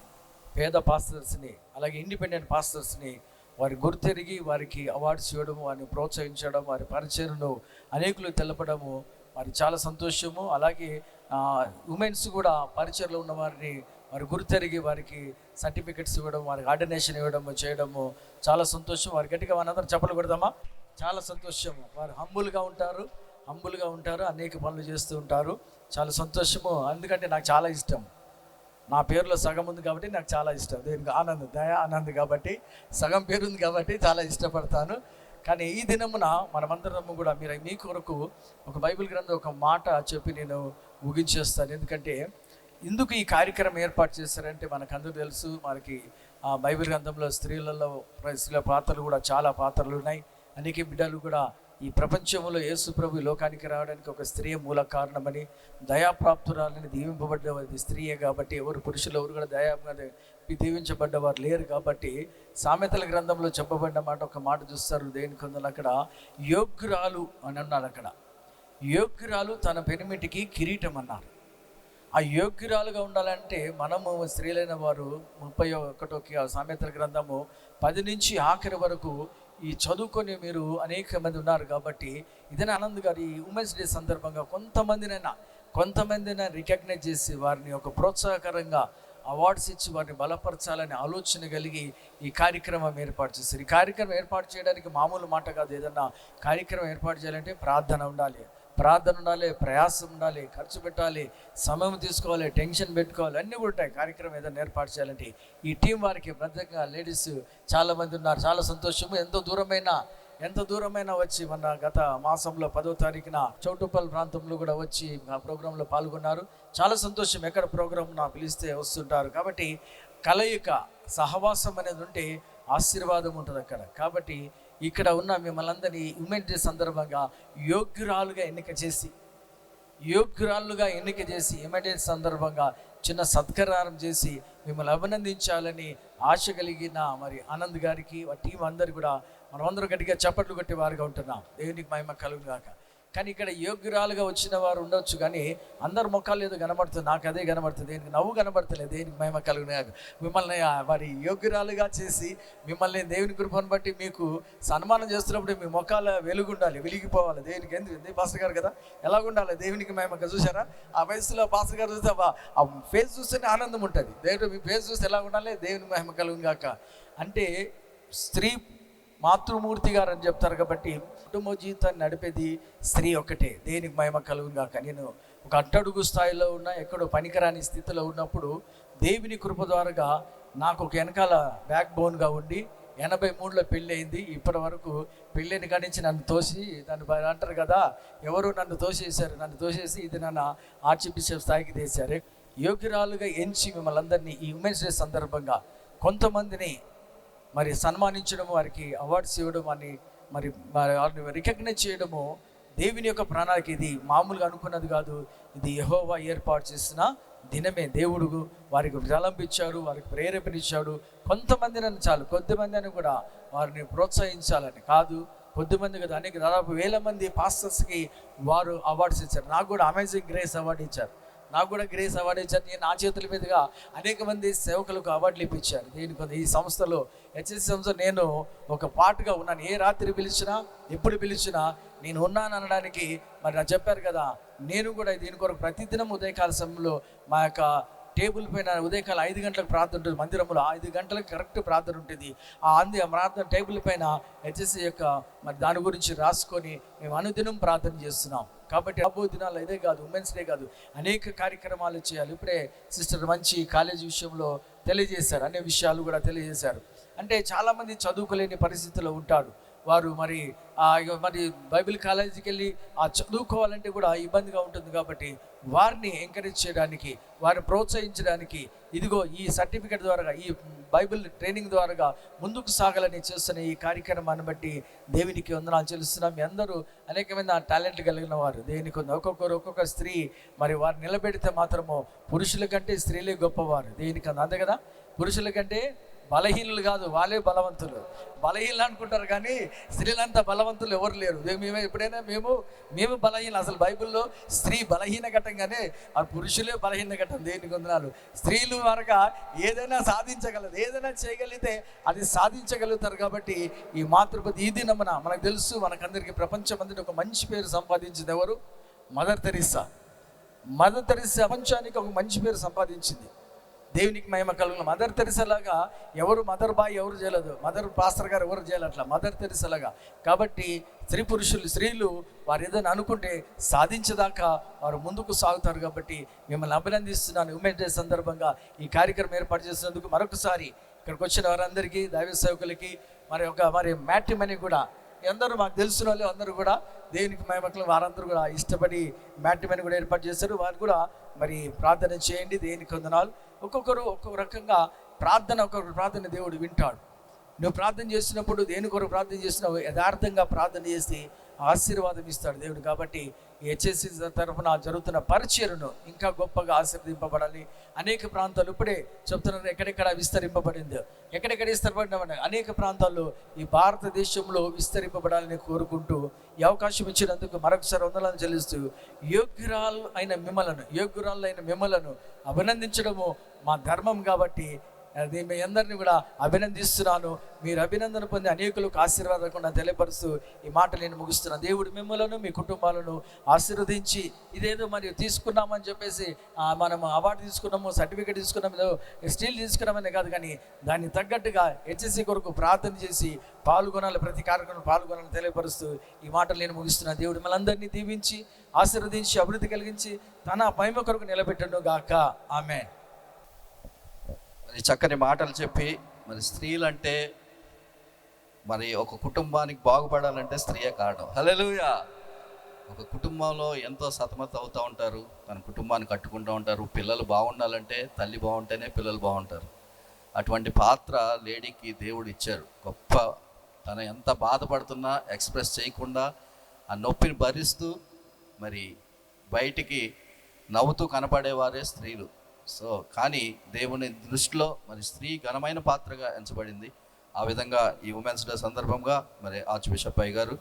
పేద పాస్టర్స్ని, అలాగే ఇండిపెండెంట్ పాస్టర్స్ని వారి గుర్తెరిగి వారికి అవార్డ్స్ ఇవ్వడము, వారిని ప్రోత్సహించడం, వారి పరిచయను అనేకులు తెలపడము మరి చాలా సంతోషము. అలాగే ఉమెన్స్ కూడా పరిచయలో ఉన్న వారిని వారి గుర్తెరిగి వారికి సర్టిఫికెట్స్ ఇవ్వడం, వారికి ఆర్డినేషన్ ఇవ్వడము చేయడము చాలా సంతోషం. వారి గట్టిగా మనందరం చెప్పలు కొడదామా? చాలా సంతోషము. వారు హంబుల్గా ఉంటారు, అనేక పనులు చేస్తూ ఉంటారు. చాలా సంతోషము. ఎందుకంటే నాకు చాలా ఇష్టం. నా పేరులో సగం ఉంది కాబట్టి నాకు చాలా ఇష్టం. దీనికి ఆనంద్ కాబట్టి సగం పేరు ఉంది కాబట్టి చాలా ఇష్టపడతాను. కానీ ఈ దినమున మనమందరము కూడా మీ కొరకు ఒక బైబిల్ గ్రంథం ఒక మాట చెప్పి నేను ముగించేస్తాను. ఎందుకంటే ఎందుకు ఈ కార్యక్రమం ఏర్పాటు చేశారంటే మనకందరూ తెలుసు, మనకి బైబిల్ గ్రంథంలో స్త్రీల పాత్రలు కూడా చాలా పాత్రలు ఉన్నాయి. అనేక బిడ్డలు కూడా ఈ ప్రపంచంలో యేసు ప్రభు లోకానికి రావడానికి ఒక స్త్రీ మూల కారణమని, దయాప్రాప్తురాలని దీవింపబడ్డది స్త్రీయే కాబట్టి ఎవరు పురుషులు ఎవరు కూడా దీవించబడ్డవారు లేరు. కాబట్టి సామెతల గ్రంథంలో చెప్పబడిన మాట ఒక మాట చూస్తారు. దేని కొందరు అక్కడ యోగ్యురాలు అని అన్నారు. అక్కడ యోగ్యురాలు తన పెనిమిటికి కిరీటం అన్నారు. ఆ యోగ్యురాలుగా ఉండాలంటే మనము స్త్రీలైన వారు 31 సామెతల గ్రంథము 10 నుంచి ఆఖరి వరకు ఈ చదువుకొని మీరు అనేక మంది ఉన్నారు. కాబట్టి ఇదైనా ఆనంద్ గారు ఈ ఉమెన్స్ డే సందర్భంగా కొంతమందినైనా రికగ్నైజ్ చేసి వారిని ఒక ప్రోత్సాహకరంగా అవార్డ్స్ ఇచ్చి వారిని బలపరచాలని ఆలోచన కలిగి ఈ కార్యక్రమం ఏర్పాటు చేశారు. ఈ కార్యక్రమం ఏర్పాటు చేయడానికి మామూలు మాట కాదు. ఏదన్నా కార్యక్రమం ఏర్పాటు చేయాలంటే ప్రార్థన ఉండాలి, ప్రయాసం ఉండాలి, ఖర్చు పెట్టాలి, సమయం తీసుకోవాలి, టెన్షన్ పెట్టుకోవాలి, అన్నీ కూడా ఉంటాయి. కార్యక్రమం ఏదైనా ఏర్పాటు చేయాలంటే ఈ టీం వారికి ప్రత్యేకంగా లేడీస్ చాలామంది ఉన్నారు. చాలా సంతోషము. ఎంత దూరమైనా వచ్చి మన గత మాసంలో 10వ తారీఖున చౌటుప్పల్ ప్రాంతంలో కూడా వచ్చి ఆ ప్రోగ్రాంలో పాల్గొన్నారు. చాలా సంతోషం. ఎక్కడ ప్రోగ్రాం పిలిస్తే వస్తుంటారు. కాబట్టి కలయిక, సహవాసం అనేది ఉంటే ఆశీర్వాదం ఉంటుంది అక్కడ. కాబట్టి ఇక్కడ ఉన్న మిమ్మల్ని అందరినీ ఉమెన్స్ డే సందర్భంగా యోగ్యురాలుగా ఎన్నిక చేసి ఉమెన్స్ డే సందర్భంగా చిన్న సత్కారం చేసి మిమ్మల్ని అభినందించాలని ఆశ కలిగిన మరి ఆనంద్ గారికి టీం అందరు కూడా మనమందరం గట్టిగా చప్పట్లు కొట్టే వారుగా ఉంటున్నాం. దేవునికి మహిమ కలుగుగాక. కానీ ఇక్కడ యోగ్యురాలుగా వచ్చిన వారు ఉండొచ్చు, కానీ అందరు ముఖాలు ఏదో కనబడుతుంది. నాకు అదే కనబడుతుంది, దేనికి నవ్వు కనబడతలేదు. దేనికి మహిమ కలుగుగాక. మిమ్మల్ని మరి యోగ్యురాలుగా చేసి మిమ్మల్ని దేవుని కృపను బట్టి మీకు సన్మానం చేస్తున్నప్పుడు మీ ముఖాల వెలుగుండాలి, వెలిగిపోవాలి. దేవునికి ఎందుకు పాస్టర్ గారు కదా ఎలాగుండాలి. దేవునికి మహిమ. చూసారా ఆ వయసులో పాస్టర్ గారు చూస్తే ఆ ఫేస్ చూస్తేనే ఆనందం ఉంటుంది. దేవుడు మీ ఫేస్ చూస్తే ఎలా ఉండాలి, దేవునికి మహిమ కలుగుగాక. అంటే స్త్రీ మాతృమూర్తి గారు అని చెప్తారు. కాబట్టి కుటుంబ జీవితాన్ని నడిపేది స్త్రీ ఒక్కటే. దేనికి మహిమ కలుగుగాక. నేను ఒక అట్టడుగు స్థాయిలో ఉన్న, ఎక్కడో పనికిరాని స్థితిలో ఉన్నప్పుడు దేవుని కృప ద్వారాగా నాకు ఒక వెనకాల బ్యాక్ బోన్గా ఉండి 83లో పెళ్ళి అయింది. ఇప్పటి వరకు పెళ్ళిని కానించి నన్ను తోసి, దాన్ని అంటారు కదా, ఎవరు నన్ను తోసేసి ఇది నన్ను ఆర్చ్ బిషప్ స్థాయికి తీశారు. యోగ్యురాలుగా ఎంచి మిమ్మల్ని అందరినీ ఈ ఉమెన్స్ డే సందర్భంగా కొంతమందిని మరి సన్మానించడము, వారికి అవార్డ్స్ ఇవ్వడం అని మరి వారిని రికగ్నైజ్ చేయడము దేవుని యొక్క ప్రణాళిక. ఇది మామూలుగా అనుకున్నది కాదు. ఇది యెహోవా ఏర్పాటు చేసిన దినమే. దేవుడు వారికి ప్రలంబించాడు, వారికి ప్రేరేపణించాడు. కొంతమందిని చాలు, కొద్దిమందిని కూడా వారిని ప్రోత్సహించాలని కాదు, కొద్దిమంది కదా, అనేక దాదాపు 1000 మంది పాస్టర్స్కి వారు అవార్డ్స్ ఇచ్చారు. నాకు కూడా అమేజింగ్ గ్రేస్ అవార్డు ఇచ్చారు. నాకు కూడా గ్రేస్ అవార్డు ఇచ్చారు. నేను నా చేతుల మీదుగా అనేక మంది సేవకులకు అవార్డులు ఇప్పించాను. ఈ సంస్థలో హెచ్ఎస్సి సంస్థలో నేను ఒక పార్ట్గా ఉన్నాను. ఏ రాత్రి పిలిచినా, ఎప్పుడు పిలిచినా నేను ఉన్నాను అనడానికి మరి నాకు చెప్పారు కదా. నేను కూడా దీని కొరకు ప్రతిదినం ఉదయకాల సమయంలో మా యొక్క టేబుల్ పైన ఉదయకాలం 5 గంటలకు ప్రార్థన ఉంటుంది. మందిరంలో 5 గంటలకు కరెక్ట్ ప్రార్థన ఉంటుంది. ఆ ప్రార్థన టేబుల్ పైన హెచ్ఎస్సి యొక్క మరి దాని గురించి రాసుకొని మేము అనుదినం ప్రార్థన చేస్తున్నాం. కాబట్టి రాబోయే దినాల్లో ఇదే కాదు, ఉమెన్స్ డే కాదు, అనేక కార్యక్రమాలు చేయాలి. ఇప్పుడే సిస్టర్ మంచి కాలేజీ విషయంలో తెలియజేశారు, అనే విషయాలు కూడా తెలియజేశారు. అంటే చాలామంది చదువుకోలేని పరిస్థితిలో ఉంటాడు. వారు మరి బైబిల్ కాలేజీకి వెళ్ళి చదువుకోవాలంటే కూడా ఇబ్బందిగా ఉంటుంది. కాబట్టి వారిని ఎంకరేజ్ చేయడానికి, వారిని ప్రోత్సహించడానికి ఇదిగో ఈ సర్టిఫికెట్ ద్వారా, ఈ బైబిల్ ట్రైనింగ్ ద్వారా ముందుకు సాగాలని చేస్తున్న ఈ కార్యక్రమాన్ని బట్టి దేవునికి వందనాలు చెల్లిస్తున్నాం. మీ అందరూ అనేకమైన టాలెంట్ కలిగిన వారు దేవునికి ఒక్కొక్క స్త్రీ మరి వారు నిలబెడితే మాత్రము పురుషుల కంటే స్త్రీలే గొప్పవారు. దేవునికి అంతే కదా. పురుషుల కంటే బలహీనులు కాదు, వాళ్ళే బలవంతులు. బలహీనలు అనుకుంటారు కానీ స్త్రీలంతా బలవంతులు ఎవరు లేరు. మేము ఎప్పుడైనా మేము బలహీన, అసలు బైబిల్లో స్త్రీ బలహీన ఘట్టంగానే ఆ పురుషులే బలహీన ఘట్టం. దేనికి వందనాలు. స్త్రీలు వరగా ఏదైనా సాధించగలదు, ఏదైనా చేయగలిగితే అది సాధించగలుగుతారు. కాబట్టి ఈ మాతృపతి ఈ దినమున మనకు తెలుసు, మనకందరికీ ప్రపంచమంతటి ఒక మంచి పేరు సంపాదించింది ఎవరు? Mother Teresa. మదర్ తెరీసా ప్రపంచానికి ఒక మంచి పేరు సంపాదించింది. దేవునికి మహిమ కలుగును. మదర్ తెరీసాలాగా ఎవరు మదర్ బాయ్ ఎవరు చేయలేదు, మదర్ పాస్టర్ గారు ఎవరు చేయలేదు, అట్లా మదర్ తెరీసాలాగా. కాబట్టి స్త్రీలు వారు ఏదైనా అనుకుంటే సాధించేదాకా వారు ముందుకు సాగుతారు. కాబట్టి మిమ్మల్ని అభినందిస్తున్నాను. ఉమెన్స్ డే సందర్భంగా ఈ కార్యక్రమం ఏర్పాటు చేసినందుకు మరొకసారి ఇక్కడికి వచ్చిన వారందరికీ, దైవ సేవకులకి, మరి మ్యాట్రిమనీ కూడా అందరూ మాకు తెలిసిన వాళ్ళు అందరూ కూడా దేవునికి మహిమకలు వారందరూ కూడా ఇష్టపడి మ్యాట్రిమనీ కూడా ఏర్పాటు చేశారు. వారు కూడా మరి ప్రార్థన చేయండి. దేవునికి వందనాలు. ఒక్కొక్కరు ఒక్కొక్క రకంగా ఒక్కొక్క ప్రార్థన దేవుడు వింటాడు. నువ్వు ప్రార్థన చేసినప్పుడు, దేని కొరకు ప్రార్థన చేసినావు, యథార్థంగా ప్రార్థన చేసి ఆశీర్వాదం ఇస్తాడు దేవుడు. కాబట్టి హెచ్ఎస్సి తరఫున జరుగుతున్న పరిచర్యను ఇంకా గొప్పగా ఆశీర్వదింపబడాలి. అనేక ప్రాంతాలు ఇప్పుడే చెప్తున్నారు, ఎక్కడెక్కడ విస్తరింపబడిందో, ఎక్కడెక్కడ విస్తరింపబడిన అనేక ప్రాంతాల్లో ఈ భారతదేశంలో విస్తరింపబడాలని కోరుకుంటూ ఈ అవకాశం ఇచ్చినందుకు మరొకసారి వందనాలు చెల్లిస్తూ యోగ్యురాలైన మిమ్మలను అభినందించడము మా ధర్మం. కాబట్టి అది మీ అందరినీ కూడా అభినందిస్తున్నాను. మీరు అభినందన పొంది అనేకులకు ఆశీర్వాదకుండా తెలియపరుస్తూ ఈ మాట నేను ముగిస్తున్నాను. దేవుడు మిమ్మలను, మీ కుటుంబాలను ఆశీర్వదించి, ఇదేదో మరి తీసుకున్నామని చెప్పేసి మనం అవార్డు తీసుకున్నాము, సర్టిఫికేట్ తీసుకున్నాము, స్టీల్ తీసుకున్నామనే కాదు, కానీ దాన్ని తగ్గట్టుగా హెచ్ఎస్సి కొరకు ప్రార్థన చేసి పాల్గొనాలి, ప్రతి కార్యక్రమం పాల్గొనాలని తెలియపరుస్తూ ఈ మాటలు నేను ముగిస్తున్నాను. దేవుడు మిమ్మల్ని దీవించి ఆశీర్వదించి అభివృద్ధి కలిగించి తన మహిమ కొరకు నిలబెట్టను గాక. ఆమేన్. మరి చక్కని మాటలు చెప్పి, మరి స్త్రీలంటే మరి ఒక కుటుంబానికి బాగుపడాలంటే స్త్రీయే కారణం. హల్లెలూయా. ఒక కుటుంబంలో ఎంతో సతమతం అవుతూ ఉంటారు, తన కుటుంబాన్ని కట్టుకుంటూ ఉంటారు. పిల్లలు బాగుండాలంటే తల్లి బాగుంటేనే పిల్లలు బాగుంటారు. అటువంటి పాత్ర లేడీకి దేవుడు ఇచ్చారు. గొప్ప, తన ఎంత బాధపడుతున్నా ఎక్స్ప్రెస్ చేయకుండా ఆ నొప్పిని భరిస్తూ మరి బయటికి నవ్వుతూ కనపడేవారే స్త్రీలు. సో కానీ దేవుని దృష్టిలో మరి స్త్రీ ఘనమైన పాత్రగా ఎంచబడింది. ఆ విధంగా ఈ ఉమెన్స్ డే సందర్భంగా మరి ఆర్చ్ బిషప్ అయ్య గారు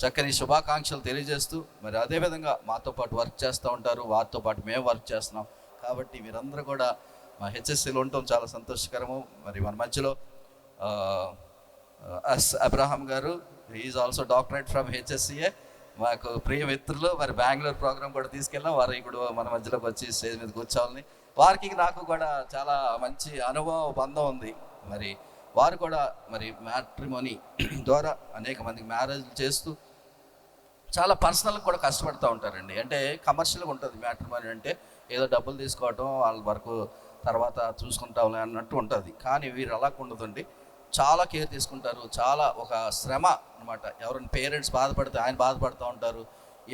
చక్కని శుభాకాంక్షలు తెలియజేస్తూ, మరి అదేవిధంగా మాతో పాటు వర్క్ చేస్తూ ఉంటారు, వారితో పాటు మేము వర్క్ చేస్తున్నాం. కాబట్టి మీరందరూ కూడా మా హెచ్ఎస్సిలో ఉండటం చాలా సంతోషకరము. మరి మన మధ్యలో ఎస్ అబ్రహాం గారు, ఈజ్ ఆల్సో డాక్టరేట్ ఫ్రమ్ హెచ్ఎస్సిఏ, మాకు ప్రియ మిత్రులు. మరి బెంగళూరు ప్రోగ్రామ్ కూడా తీసుకెళ్ళాం. వారు ఇప్పుడు మన మధ్యలోకి వచ్చి స్టేజ్ మీద కూర్చోవాలని, వారికి నాకు కూడా చాలా మంచి బంధం ఉంది. మరి వారు కూడా మరి మ్యాట్రిమోనీ ద్వారా అనేక మందికి మ్యారేజ్ చేస్తూ చాలా పర్సనల్గా కూడా కష్టపడుతూ ఉంటారండి. అంటే కమర్షియల్గా ఉంటుంది మ్యాట్రిమోనీ అంటే, ఏదో డబ్బులు తీసుకోవటం, వాళ్ళ వరకు తర్వాత చూసుకుంటాంలే అన్నట్టు ఉంటుంది. కానీ వీరు అలా ఉండదండి, చాలా కేర్ తీసుకుంటారు. చాలా ఒక శ్రమ అనమాట. ఎవరైనా పేరెంట్స్ బాధపడితే ఆయన బాధపడుతూ ఉంటారు.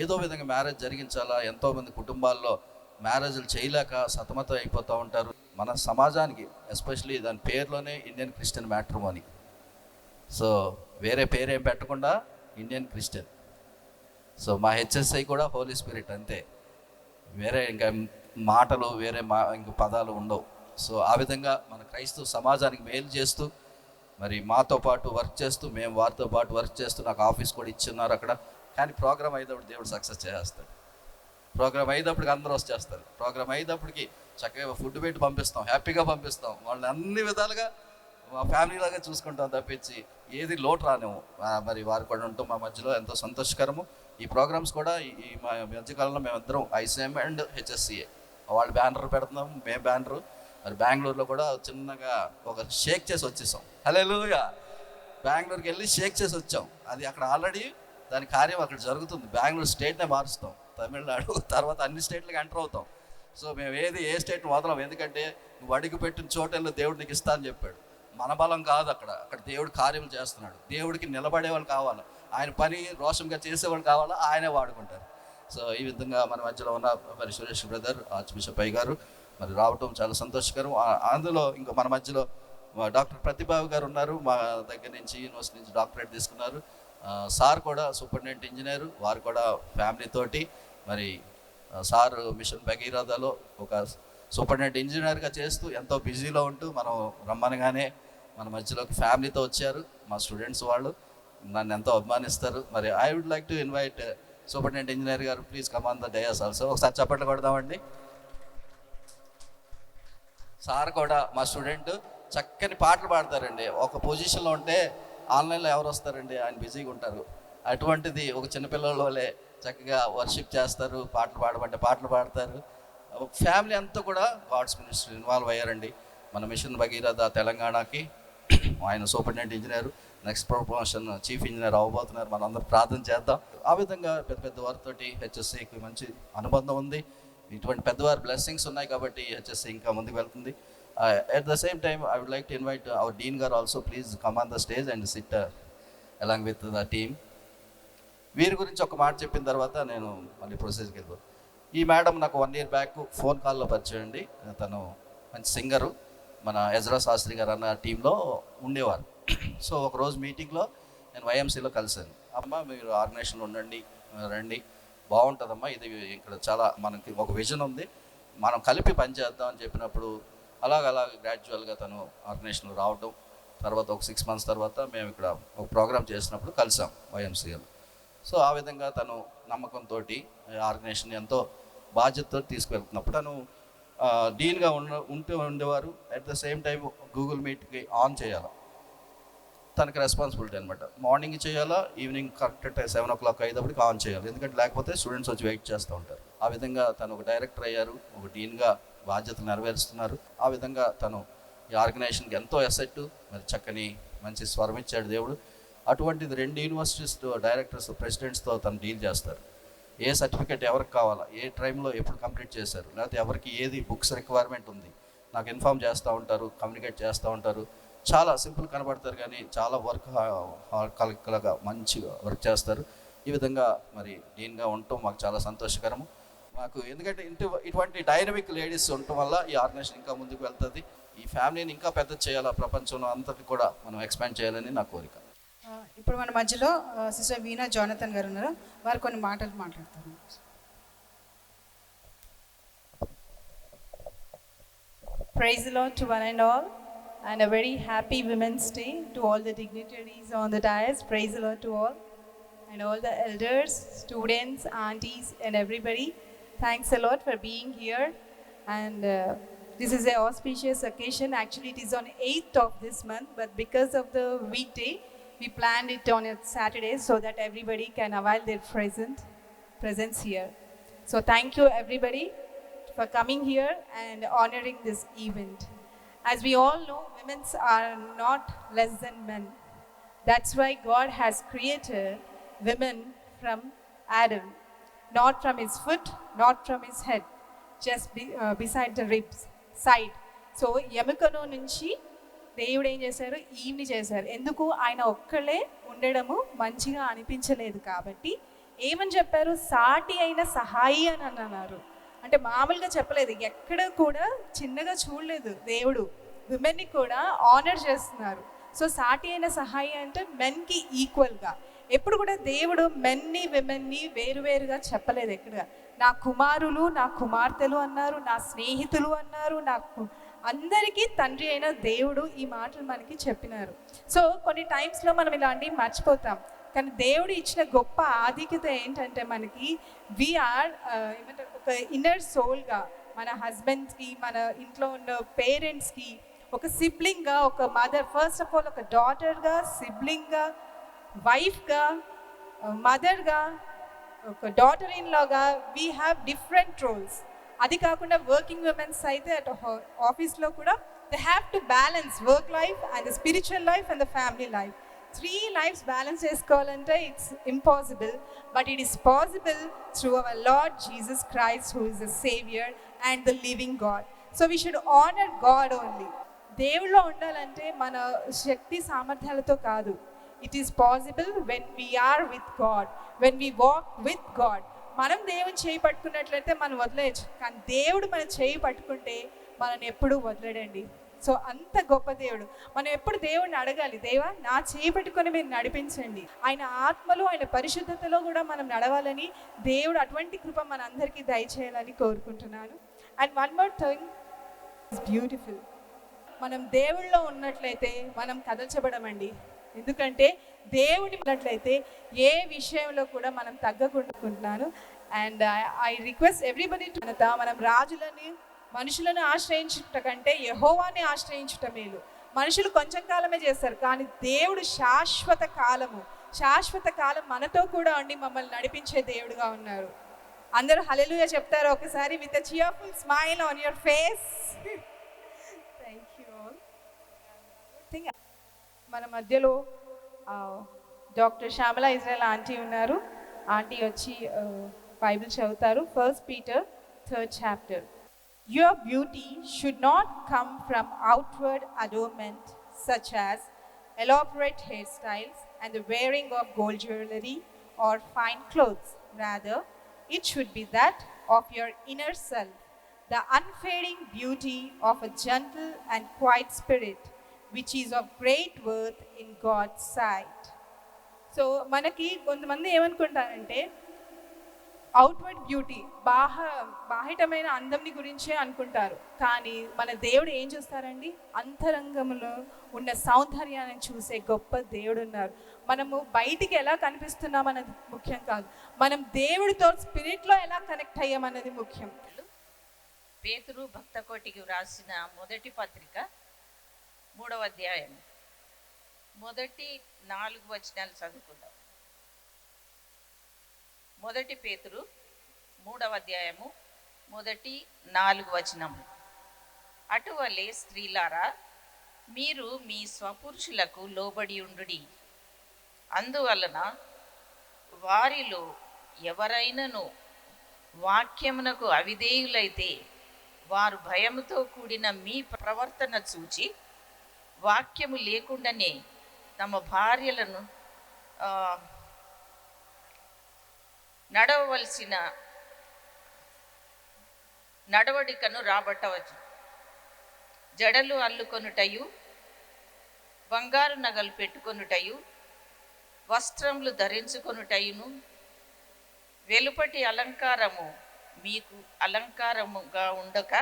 ఏదో విధంగా మ్యారేజ్ జరిగించాలా. ఎంతోమంది కుటుంబాల్లో మ్యారేజ్లు చేయలేక సతమతం అయిపోతూ ఉంటారు. మన సమాజానికి ఎస్పెషలీ దాని పేరులోనే ఇండియన్ క్రిస్టియన్ మ్యాట్రిమోనీ. సో వేరే పేరేం పెట్టకుండా ఇండియన్ క్రిస్టియన్. సో మా హెచ్ఎస్ఐ కూడా హోలీ స్పిరిట్ అంతే, వేరే ఇంకా మాటలు వేరే ఇంక పదాలు ఉండవు. సో ఆ విధంగా మన క్రైస్తవ సమాజానికి మేలు చేస్తూ మరి మాతో పాటు వర్క్ చేస్తూ, మేము వారితో పాటు వర్క్ చేస్తూ, నాకు ఆఫీస్ కూడా ఇచ్చిన్నారు అక్కడ. కానీ ప్రోగ్రామ్ అయినప్పుడు దేవుడు సక్సెస్ చేసేస్తాడు. ప్రోగ్రామ్ అయ్యేటప్పటికి అందరూ వచ్చేస్తారు. ప్రోగ్రామ్ అయ్యేటప్పటికి చక్కగా ఫుడ్ పెట్టి పంపిస్తాం, హ్యాపీగా పంపిస్తాం. వాళ్ళని అన్ని విధాలుగా మా ఫ్యామిలీలాగా చూసుకుంటాం తప్పించి ఏది లోటు రానేము. మరి వారు కూడా ఉంటాం మా మధ్యలో, ఎంతో సంతోషకరము. ఈ ప్రోగ్రామ్స్ కూడా ఈ మా మధ్యకాలంలో మేమిద్దరం ఐసీఎం అండ్ హెచ్ఎస్సిఏ వాళ్ళు బ్యానర్ పెడుతున్నాం, మేము బ్యానరు. మరి బెంగళూరులో కూడా చిన్నగా ఒక షేక్ చేసి వచ్చేసాం. హల్లెలూయా. బెంగళూరుకి వెళ్ళి షేక్ చేసి వచ్చాం. అది అక్కడ ఆల్రెడీ దాని కార్యం అక్కడ జరుగుతుంది. బెంగళూరు స్టేట్నే మారుస్తాం, తమిళనాడు తర్వాత అన్ని స్టేట్లకు ఎంటర్ అవుతాం. సో మేము ఏ స్టేట్ వదలం, ఎందుకంటే నువ్వు అడుగు పెట్టిన చోటల్లో దేవుడు నీకు ఇస్తా అని చెప్పాడు. మన బలం కాదు, అక్కడ దేవుడు కార్యములు చేస్తున్నాడు. దేవుడికి నిలబడే వాళ్ళు కావాలి, ఆయన పని రోషంగా చేసేవాళ్ళు కావాలా, ఆయనే వాడుకుంటారు. సో ఈ విధంగా మన మధ్యలో ఉన్న మరి సురేష్ బ్రదర్, ఆర్చ్ బిషప్ అయ్య గారు మరి రావటం చాలా సంతోషకరం. అందులో ఇంకా మన మధ్యలో డాక్టర్ ప్రతిభావ్ గారు ఉన్నారు, మా దగ్గర నుంచి యూనివర్సిటీ నుంచి డాక్టరేట్ తీసుకున్నారు. సార్ కూడా సూపరింటెండెంట్ ఇంజనీరు, వారు కూడా ఫ్యామిలీతోటి మరి సార్ మిషన్ భగీరథలో ఒక సూపరింటెండెంట్ ఇంజనీర్గా చేస్తూ ఎంతో బిజీలో ఉంటూ మనం రమ్మనగానే మన మధ్యలోకి ఫ్యామిలీతో వచ్చారు. మా స్టూడెంట్స్ వాళ్ళు నన్ను ఎంతో అభిమానిస్తారు. మరి I would like to invite superintendent engineer garu, please come on the dais also. ఒకసారి చప్పట్లు కొడదామండి. సార్ కూడా మా స్టూడెంట్ చక్కని పాటలు పాడతారండి. ఒక పొజిషన్లో ఉంటే ఆన్లైన్లో ఎవరు వస్తారండి, ఆయన బిజీగా ఉంటారు. అటువంటిది ఒక చిన్నపిల్లల వాళ్ళే చక్కగా వర్షిప్ చేస్తారు, పాటలు పాడమంటే పాటలు పాడతారు. ఫ్యామిలీ అంతా కూడా గాడ్స్ మినిస్ట్రీ ఇన్వాల్వ్ అయ్యారండి. మన మిషన్ భగీరథ తెలంగాణకి ఆయన superintendent engineer, next promotion chief engineer అవ్వబోతున్నారు. మనం అందరూ ప్రార్థన చేద్దాం. ఆ విధంగా పెద్ద వారితోటి హెచ్ఎస్సికి మంచి అనుబంధం ఉంది. ఇటువంటి పెద్దవారి బ్లెస్సింగ్స్ ఉన్నాయి కాబట్టి హెచ్ఎస్సి ఇంకా ముందుకు వెళ్తుంది. At the same time I would like to invite our dean garu also, please come on the stage and sit along with the team. వీరి గురించి ఒక మాట చెప్పిన తర్వాత నేను మళ్ళీ ప్రొసీజ్కి వెళ్ళిపోతాను. ఈ మేడం నాకు 1 year బ్యాక్ ఫోన్ కాల్లో పరిచయం అండి. తను మంచి సింగరు, మన ఎజ్రా శాస్త్రి గారు అన్న టీంలో ఉండేవారు. సో ఒకరోజు మీటింగ్లో నేను వైఎంసీలో కలిశాను. అమ్మ మీరు ఆర్గనైజేషన్లో ఉండండి, రండి, బాగుంటుందమ్మా, ఇది ఇక్కడ చాలా మనకి ఒక విజన్ ఉంది, మనం కలిపి పనిచేద్దాం అని చెప్పినప్పుడు అలాగ గ్రాడ్యువల్గా తను ఆర్గనైజేషన్లో రావడం. తర్వాత ఒక 6 months తర్వాత మేము ఇక్కడ ఒక ప్రోగ్రామ్ చేసినప్పుడు కలిసాం వైఎంసీలో. సో ఆ విధంగా తను నమ్మకంతో ఆర్గనైజేషన్ ఎంతో బాధ్యతతో తీసుకువెళ్తున్నప్పుడు తను డీన్గా ఉండేవారు. At the same time Google మీట్కి ఆన్ చేయాలి, తనకి రెస్పాన్సిబిలిటీ అనమాట. మార్నింగ్ చేయాలా, ఈవినింగ్ కరెక్ట్ 7 o'clock అయ్యేటప్పటికి ఆన్ చేయాలి, ఎందుకంటే లేకపోతే స్టూడెంట్స్ వచ్చి వెయిట్ చేస్తూ ఉంటారు. ఆ విధంగా తను ఒక డైరెక్టర్ అయ్యారు, ఒక డీన్గా బాధ్యతలు నెరవేరుస్తున్నారు. ఆ విధంగా తను ఈ ఆర్గనైజేషన్కి ఎంతో అసెట్, మరి చక్కని మంచి స్వరం ఇచ్చాడు దేవుడు. అటువంటిది 2 యూనివర్సిటీస్ డైరెక్టర్స్, ప్రెసిడెంట్స్తో తను డీల్ చేస్తారు. ఏ సర్టిఫికేట్ ఎవరికి కావాలా, ఏ టైంలో ఎప్పుడు కంప్లీట్ చేశారు, లేకపోతే ఎవరికి ఏది బుక్స్ రిక్వైర్మెంట్ ఉంది నాకు ఇన్ఫామ్ చేస్తూ ఉంటారు, కమ్యూనికేట్ చేస్తూ ఉంటారు. చాలా సింపుల్ కనబడతారు కానీ చాలా కలగా మంచిగా వర్క్ చేస్తారు. ఈ విధంగా మరి డీన్గా ఉండటం మాకు చాలా సంతోషకరము. మాకు ఎందుకంటే ఇటువంటి డైనమిక్ లేడీస్ ఉండటం వల్ల ఈ ఆర్గనైజేషన్ ఇంకా ముందుకు వెళ్తుంది. ఈ ఫ్యామిలీని ఇంకా పెద్ద చేయాలా, ప్రపంచంలో అంతటి కూడా మనం ఎక్స్పాండ్ చేయాలని నా కోరిక. ఇప్పుడు మన మధ్యలో సిస్టర్ వీణా జోనథన్ గారు ఉన్నారు, వారు కొన్ని మాటలు మాట్లాడతారు. Praise the Lord to one and all, and a very happy Women's Day to all the dignitaries on the dais. Praise the Lord to all, and all the elders, students, aunties, and everybody. Thanks a lot for being here. And this is an auspicious occasion. Actually, it is on 8th of this month, but because of the weekday, we planned it on a Saturday so that everybody can avail their presence here. So thank you everybody for coming here and honoring this event. As we all know, women are not less than men. That's why God has created women from Adam, not from his foot, not from his head, just beside the ribs side. So ఎముకలో నుంచి దేవుడు ఏం చేశారు, ఈవిని చేశారు. ఎందుకు, ఆయన ఒక్కళ్ళే ఉండడము మంచిగా అనిపించలేదు కాబట్టి ఏమని చెప్పారు, సాటి అయిన సహాయి అని అన్నారు. అంటే మామూలుగా చెప్పలేదు, ఎక్కడ కూడా చిన్నగా చూడలేదు దేవుడు. విమెన్ని కూడా ఆనర్ చేస్తున్నారు. సో సాటి అయిన సహాయి అంటే మెన్కి ఈక్వల్గా. ఎప్పుడు కూడా దేవుడు మెన్ని విమెన్ని వేరువేరుగా చెప్పలేదు. ఎక్కడ నా కుమారులు, నా కుమార్తెలు అన్నారు, నా స్నేహితులు అన్నారు, నాకు అందరికీ తండ్రి అయిన దేవుడు ఈ మాటలు మనకి చెప్పినారు. సో కొన్ని టైమ్స్లో మనం ఇలాంటివి మర్చిపోతాం. కానీ దేవుడు ఇచ్చిన గొప్ప ఆధిక్యత ఏంటంటే మనకి వీఆర్ ఏమంటారు, ఒక ఇన్నర్ సోల్గా మన హస్బెండ్స్కి, మన ఇంట్లో ఉన్న పేరెంట్స్కి, ఒక సిబ్లింగ్గా, ఒక మదర్, ఫస్ట్ ఆఫ్ ఆల్ ఒక డాటర్గా, సిబ్లింగ్గా, వైఫ్గా, మదర్గా, ఒక డాటర్ ఇన్ లాగా వీ హ్యావ్ డిఫరెంట్ రోల్స్. అది కాకుండా వర్కింగ్ ఉమెన్స్ అయితే అటు ఆఫీస్లో కూడా they have to balance work life and the spiritual life and the family life. 3 lives balance చేసుకోవాలంటే it's impossible, but it is possible through our Lord Jesus Christ who is the saviour and the living God. So we should honour God only. దేవుళ్ళో ఉండాలంటే మన శక్తి సామర్థ్యాలతో కాదు. It is possible when we are with God, when we walk with God. మనం దేవుని చేయి పట్టుకున్నట్లయితే మనం వదిలేయచ్చు, కానీ దేవుడు మన చేయి పట్టుకుంటే మనల్ని ఎప్పుడూ వదిలేడండి. సో అంత గొప్ప దేవుడు. మనం ఎప్పుడు దేవుడిని అడగాలి, దేవా నా చేయి పట్టుకొని మీరు నడిపించండి. ఆయన ఆత్మలో, ఆయన పరిశుద్ధతలో కూడా మనం నడవాలని దేవుడు అటువంటి కృప మన అందరికీ దయచేయాలని కోరుకుంటున్నాను. And one more thing is beautiful. మనం దేవుళ్ళో ఉన్నట్లయితే మనం కదల్చబడమండి. ఎందుకంటే దేవుడి ఉన్నట్లయితే ఏ విషయంలో కూడా మనం తగ్గకుంటున్నాను. And I request everybody to మనం రాజులని, మనుషులను ఆశ్రయించుట కంటే యెహోవాని ఆశ్రయించుట మేలు. మనుషులు కొంచెం కాలమే చేస్తారు, కానీ దేవుడు శాశ్వత కాలం మనతో కూడా ఉండి మమ్మల్ని నడిపించే దేవుడుగా ఉన్నారు. అందరూ హల్లెలూయా చెప్తారు ఒకసారి with a cheerful smile on your face. Thank you all. మన మధ్యలో డాక్టర్ శ్యామల ఇజ్రాయెల్ ఆంటీ ఉన్నారు. ఆంటీ వచ్చి బైబిల్ చదువుతారు. 1 Peter 3rd chapter. Your beauty should not come from outward adornment such as elaborate hairstyles and the wearing of gold jewelry or fine clothes. Rather, it should be that of your inner self, the unfading beauty of a gentle and quiet spirit, which is of great worth in God's sight. So, మనకి కొంతమంది ఏమనుకుంటారంటే అవుట్వర్డ్ బ్యూటీ, బాహిటమైన అందంని గురించే అనుకుంటారు. కానీ మన దేవుడు ఏం చూస్తారండి? అంతరంగంలో ఉన్న సౌందర్యాన్ని చూసే గొప్ప దేవుడు ఉన్నారు. మనము బయటికి ఎలా కనిపిస్తున్నామన్నది ముఖ్యం కాదు, మనం దేవుడితో స్పిరిట్లో ఎలా కనెక్ట్ అయ్యామన్నది ముఖ్యం. పేతురు భక్తకోటికి వ్రాసిన మొదటి పత్రిక 3వ అధ్యాయం మొదటి 4 వచనాలు చదువుకుందాం. 1 పేతురు 3వ అధ్యాయము మొదటి 4 వచనము. అటువలే స్త్రీలారా, మీరు మీ స్వపురుషులకు లోబడి ఉండుడి. అందువలన వారిలో ఎవరైనను వాక్యమునకు అవిధేయులైతే వారు భయముతో కూడిన మీ ప్రవర్తన చూచి వాక్యము లేకుండానే తమ భార్యలను నడవవలసిన నడవడికను రాబట్టవచ్చు. జడలు అల్లుకొనుటయు, బంగారు నగలు పెట్టుకొనుటయు, వస్త్రములు ధరించుకొనుటయును, వెలుపటి అలంకారము మీకు అలంకారముగా ఉండక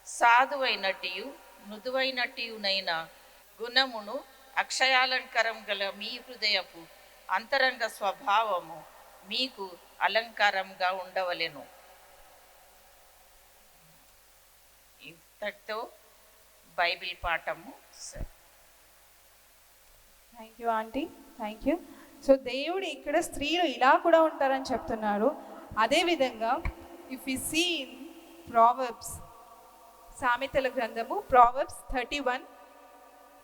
సాధువైనట్టు మృదువైనట్టునైన గుణమును అక్షయాలంకారం గల మీ హృదయపు అంతరంగ స్వభావము మీకు అలంకారంగా ఉండవలెను. ఇంతటితో బైబిల్ పాఠము. Thank you aunty, thank you. So దేవుడు ఇక్కడ స్త్రీలు ఇలా కూడా ఉంటారని చెప్తున్నారు. అదేవిధంగా if you see in Proverbs, సామెతల గ్రంథము ప్రావర్బ్స్ 31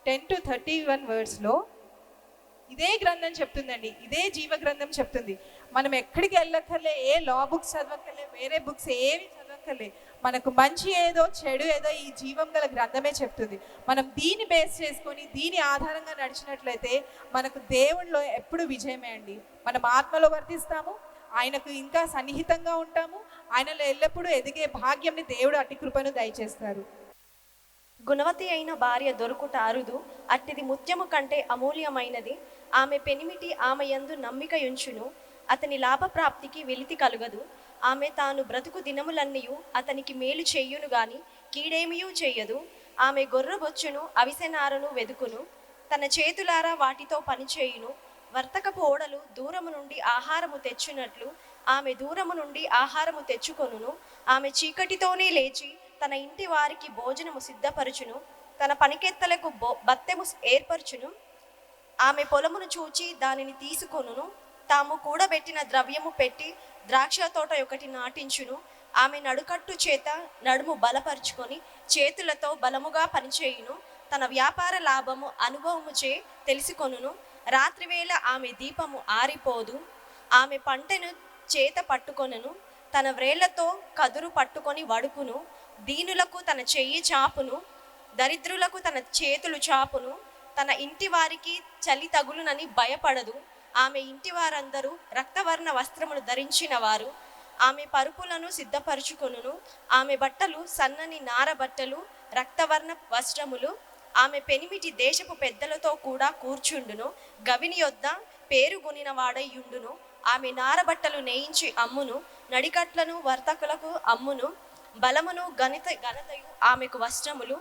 10-31 వర్డ్స్లో ఇదే గ్రంథం చెప్తుందండి, ఇదే జీవ గ్రంథం చెప్తుంది. మనం ఎక్కడికి వెళ్ళక్కర్లే, ఏ లా బుక్స్ చదవక్కర్లే, వేరే బుక్స్ ఏవి చదవక్కర్లే. మనకు మంచి ఏదో చెడు ఏదో ఈ జీవం గల గ్రంథమే చెప్తుంది. మనం దీన్ని బేస్ చేసుకొని దీని ఆధారంగా నడిచినట్లయితే మనకు దేవుళ్ళలో ఎప్పుడు విజయమే అండి. మనం ఆత్మలో వర్తిస్తాము, ఆయనకు ఇంకా సన్నిహితంగా ఉంటాము, ఆయనలో ఎల్లప్పుడూ ఎదిగే భాగ్యంని దేవుడు అట్టి కృపను దయచేస్తారు. గుణవతి అయిన భార్య దొరుకుట అరుదు, అట్టిది ముత్యము కంటే అమూల్యమైనది. ఆమె పెనిమిటి ఆమె యందు నమ్మిక యుంచును, అతని లాభప్రాప్తికి వెలితి కలుగదు. ఆమె తాను బ్రతుకు దినములన్నీయు అతనికి మేలు చెయ్యును గాని కీడేమియూ చెయ్యదు. ఆమె గొర్రెబొచ్చును అవిసెనారను వెదుకును, తన చేతులారా వాటితో పనిచేయును. వర్తకపు ఓడలు దూరము నుండి ఆహారము తెచ్చునట్లు ఆమె దూరము నుండి ఆహారము తెచ్చుకొనును. ఆమె చీకటితోనే లేచి తన ఇంటి వారికి భోజనము సిద్ధపరచును. తన పనికెత్తలకు బత్తెము ఏర్పరచును. ఆమె పొలమును చూచి దానిని తీసుకొనును. తాము కూడబెట్టిన ద్రవ్యము పెట్టి ద్రాక్ష తోట ఒకటి నాటించును. ఆమె నడుకట్టు చేత నడుము బలపరుచుకొని చేతులతో బలముగా పనిచేయును. తన వ్యాపార లాభము అనుభవముచే తెలుసుకొనును. రాత్రివేళ ఆమె దీపము ఆరిపోదు. ఆమె పంటను చేత పట్టుకొనును. తన వ్రేళ్లతో కదురు పట్టుకొని వడుకును. దీనులకు తన చెయ్యి చాపును, దరిద్రులకు తన చేతులు చాపును. తన ఇంటి వారికి చలి తగులునని భయపడదు. ఆమె ఇంటి వారందరూ రక్తవర్ణ వస్త్రములు ధరించిన వారు. ఆమె పరుపులను సిద్ధపరచుకొనును. ఆమె బట్టలు సన్నని నార బట్టలు, రక్తవర్ణ వస్త్రములు. ఆమె పెనిమిటి దేశపు పెద్దలతో కూడా కూర్చుండును. గవిని యొద్ద పేరుగొనిన వాడయ్యుండును. ఆమె నారబట్టలు నేయించి అమ్మును. నడికట్లను వర్తకులకు అమ్మును. బలమును ఘనతయు ఆమెకు వస్త్రములు.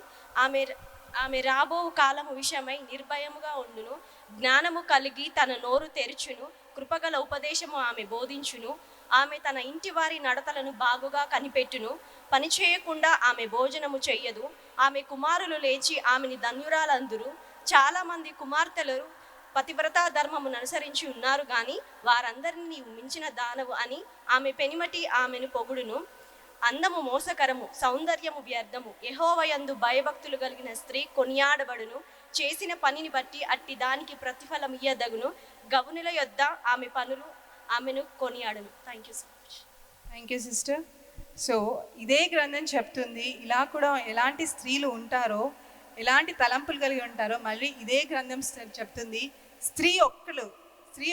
ఆమె రాబో కాలము విషయమై నిర్భయముగా ఉండును. జ్ఞానము కలిగి తన నోరు తెరుచును. కృపగల ఉపదేశము ఆమె బోధించును. ఆమె తన ఇంటి వారి నడతలను బాగుగా కనిపెట్టును. పని చేయకుండా ఆమె భోజనము చెయ్యదు. ఆమె కుమారులు లేచి ఆమెని ధన్యురాలందురు. చాలామంది కుమార్తెలు పతివ్రతా ధర్మమును అనుసరించి ఉన్నారు కానీ వారందరినీ నీవు మించిన దానవు అని ఆమె పెనిమటి ఆమెను పొగుడును. అందము మోసకరము, సౌందర్యము వ్యర్థము. యెహోవాయందు భయభక్తులు కలిగిన స్త్రీ కొనియాడబడును. చేసిన పనిని బట్టి అట్టి దానికి ప్రతిఫలం ఇయ్యదగును. గవునుల యొద్ద ఆమె పనులు ఆమెను కొనియాడను. Thank you so much. Thank you sister. So ఇదే గ్రంథం చెప్తుంది ఇలా కూడా ఎలాంటి స్త్రీలు ఉంటారో, ఎలాంటి తలంపులు కలిగి ఉంటారో మళ్ళీ ఇదే గ్రంథం చెప్తుంది. స్త్రీ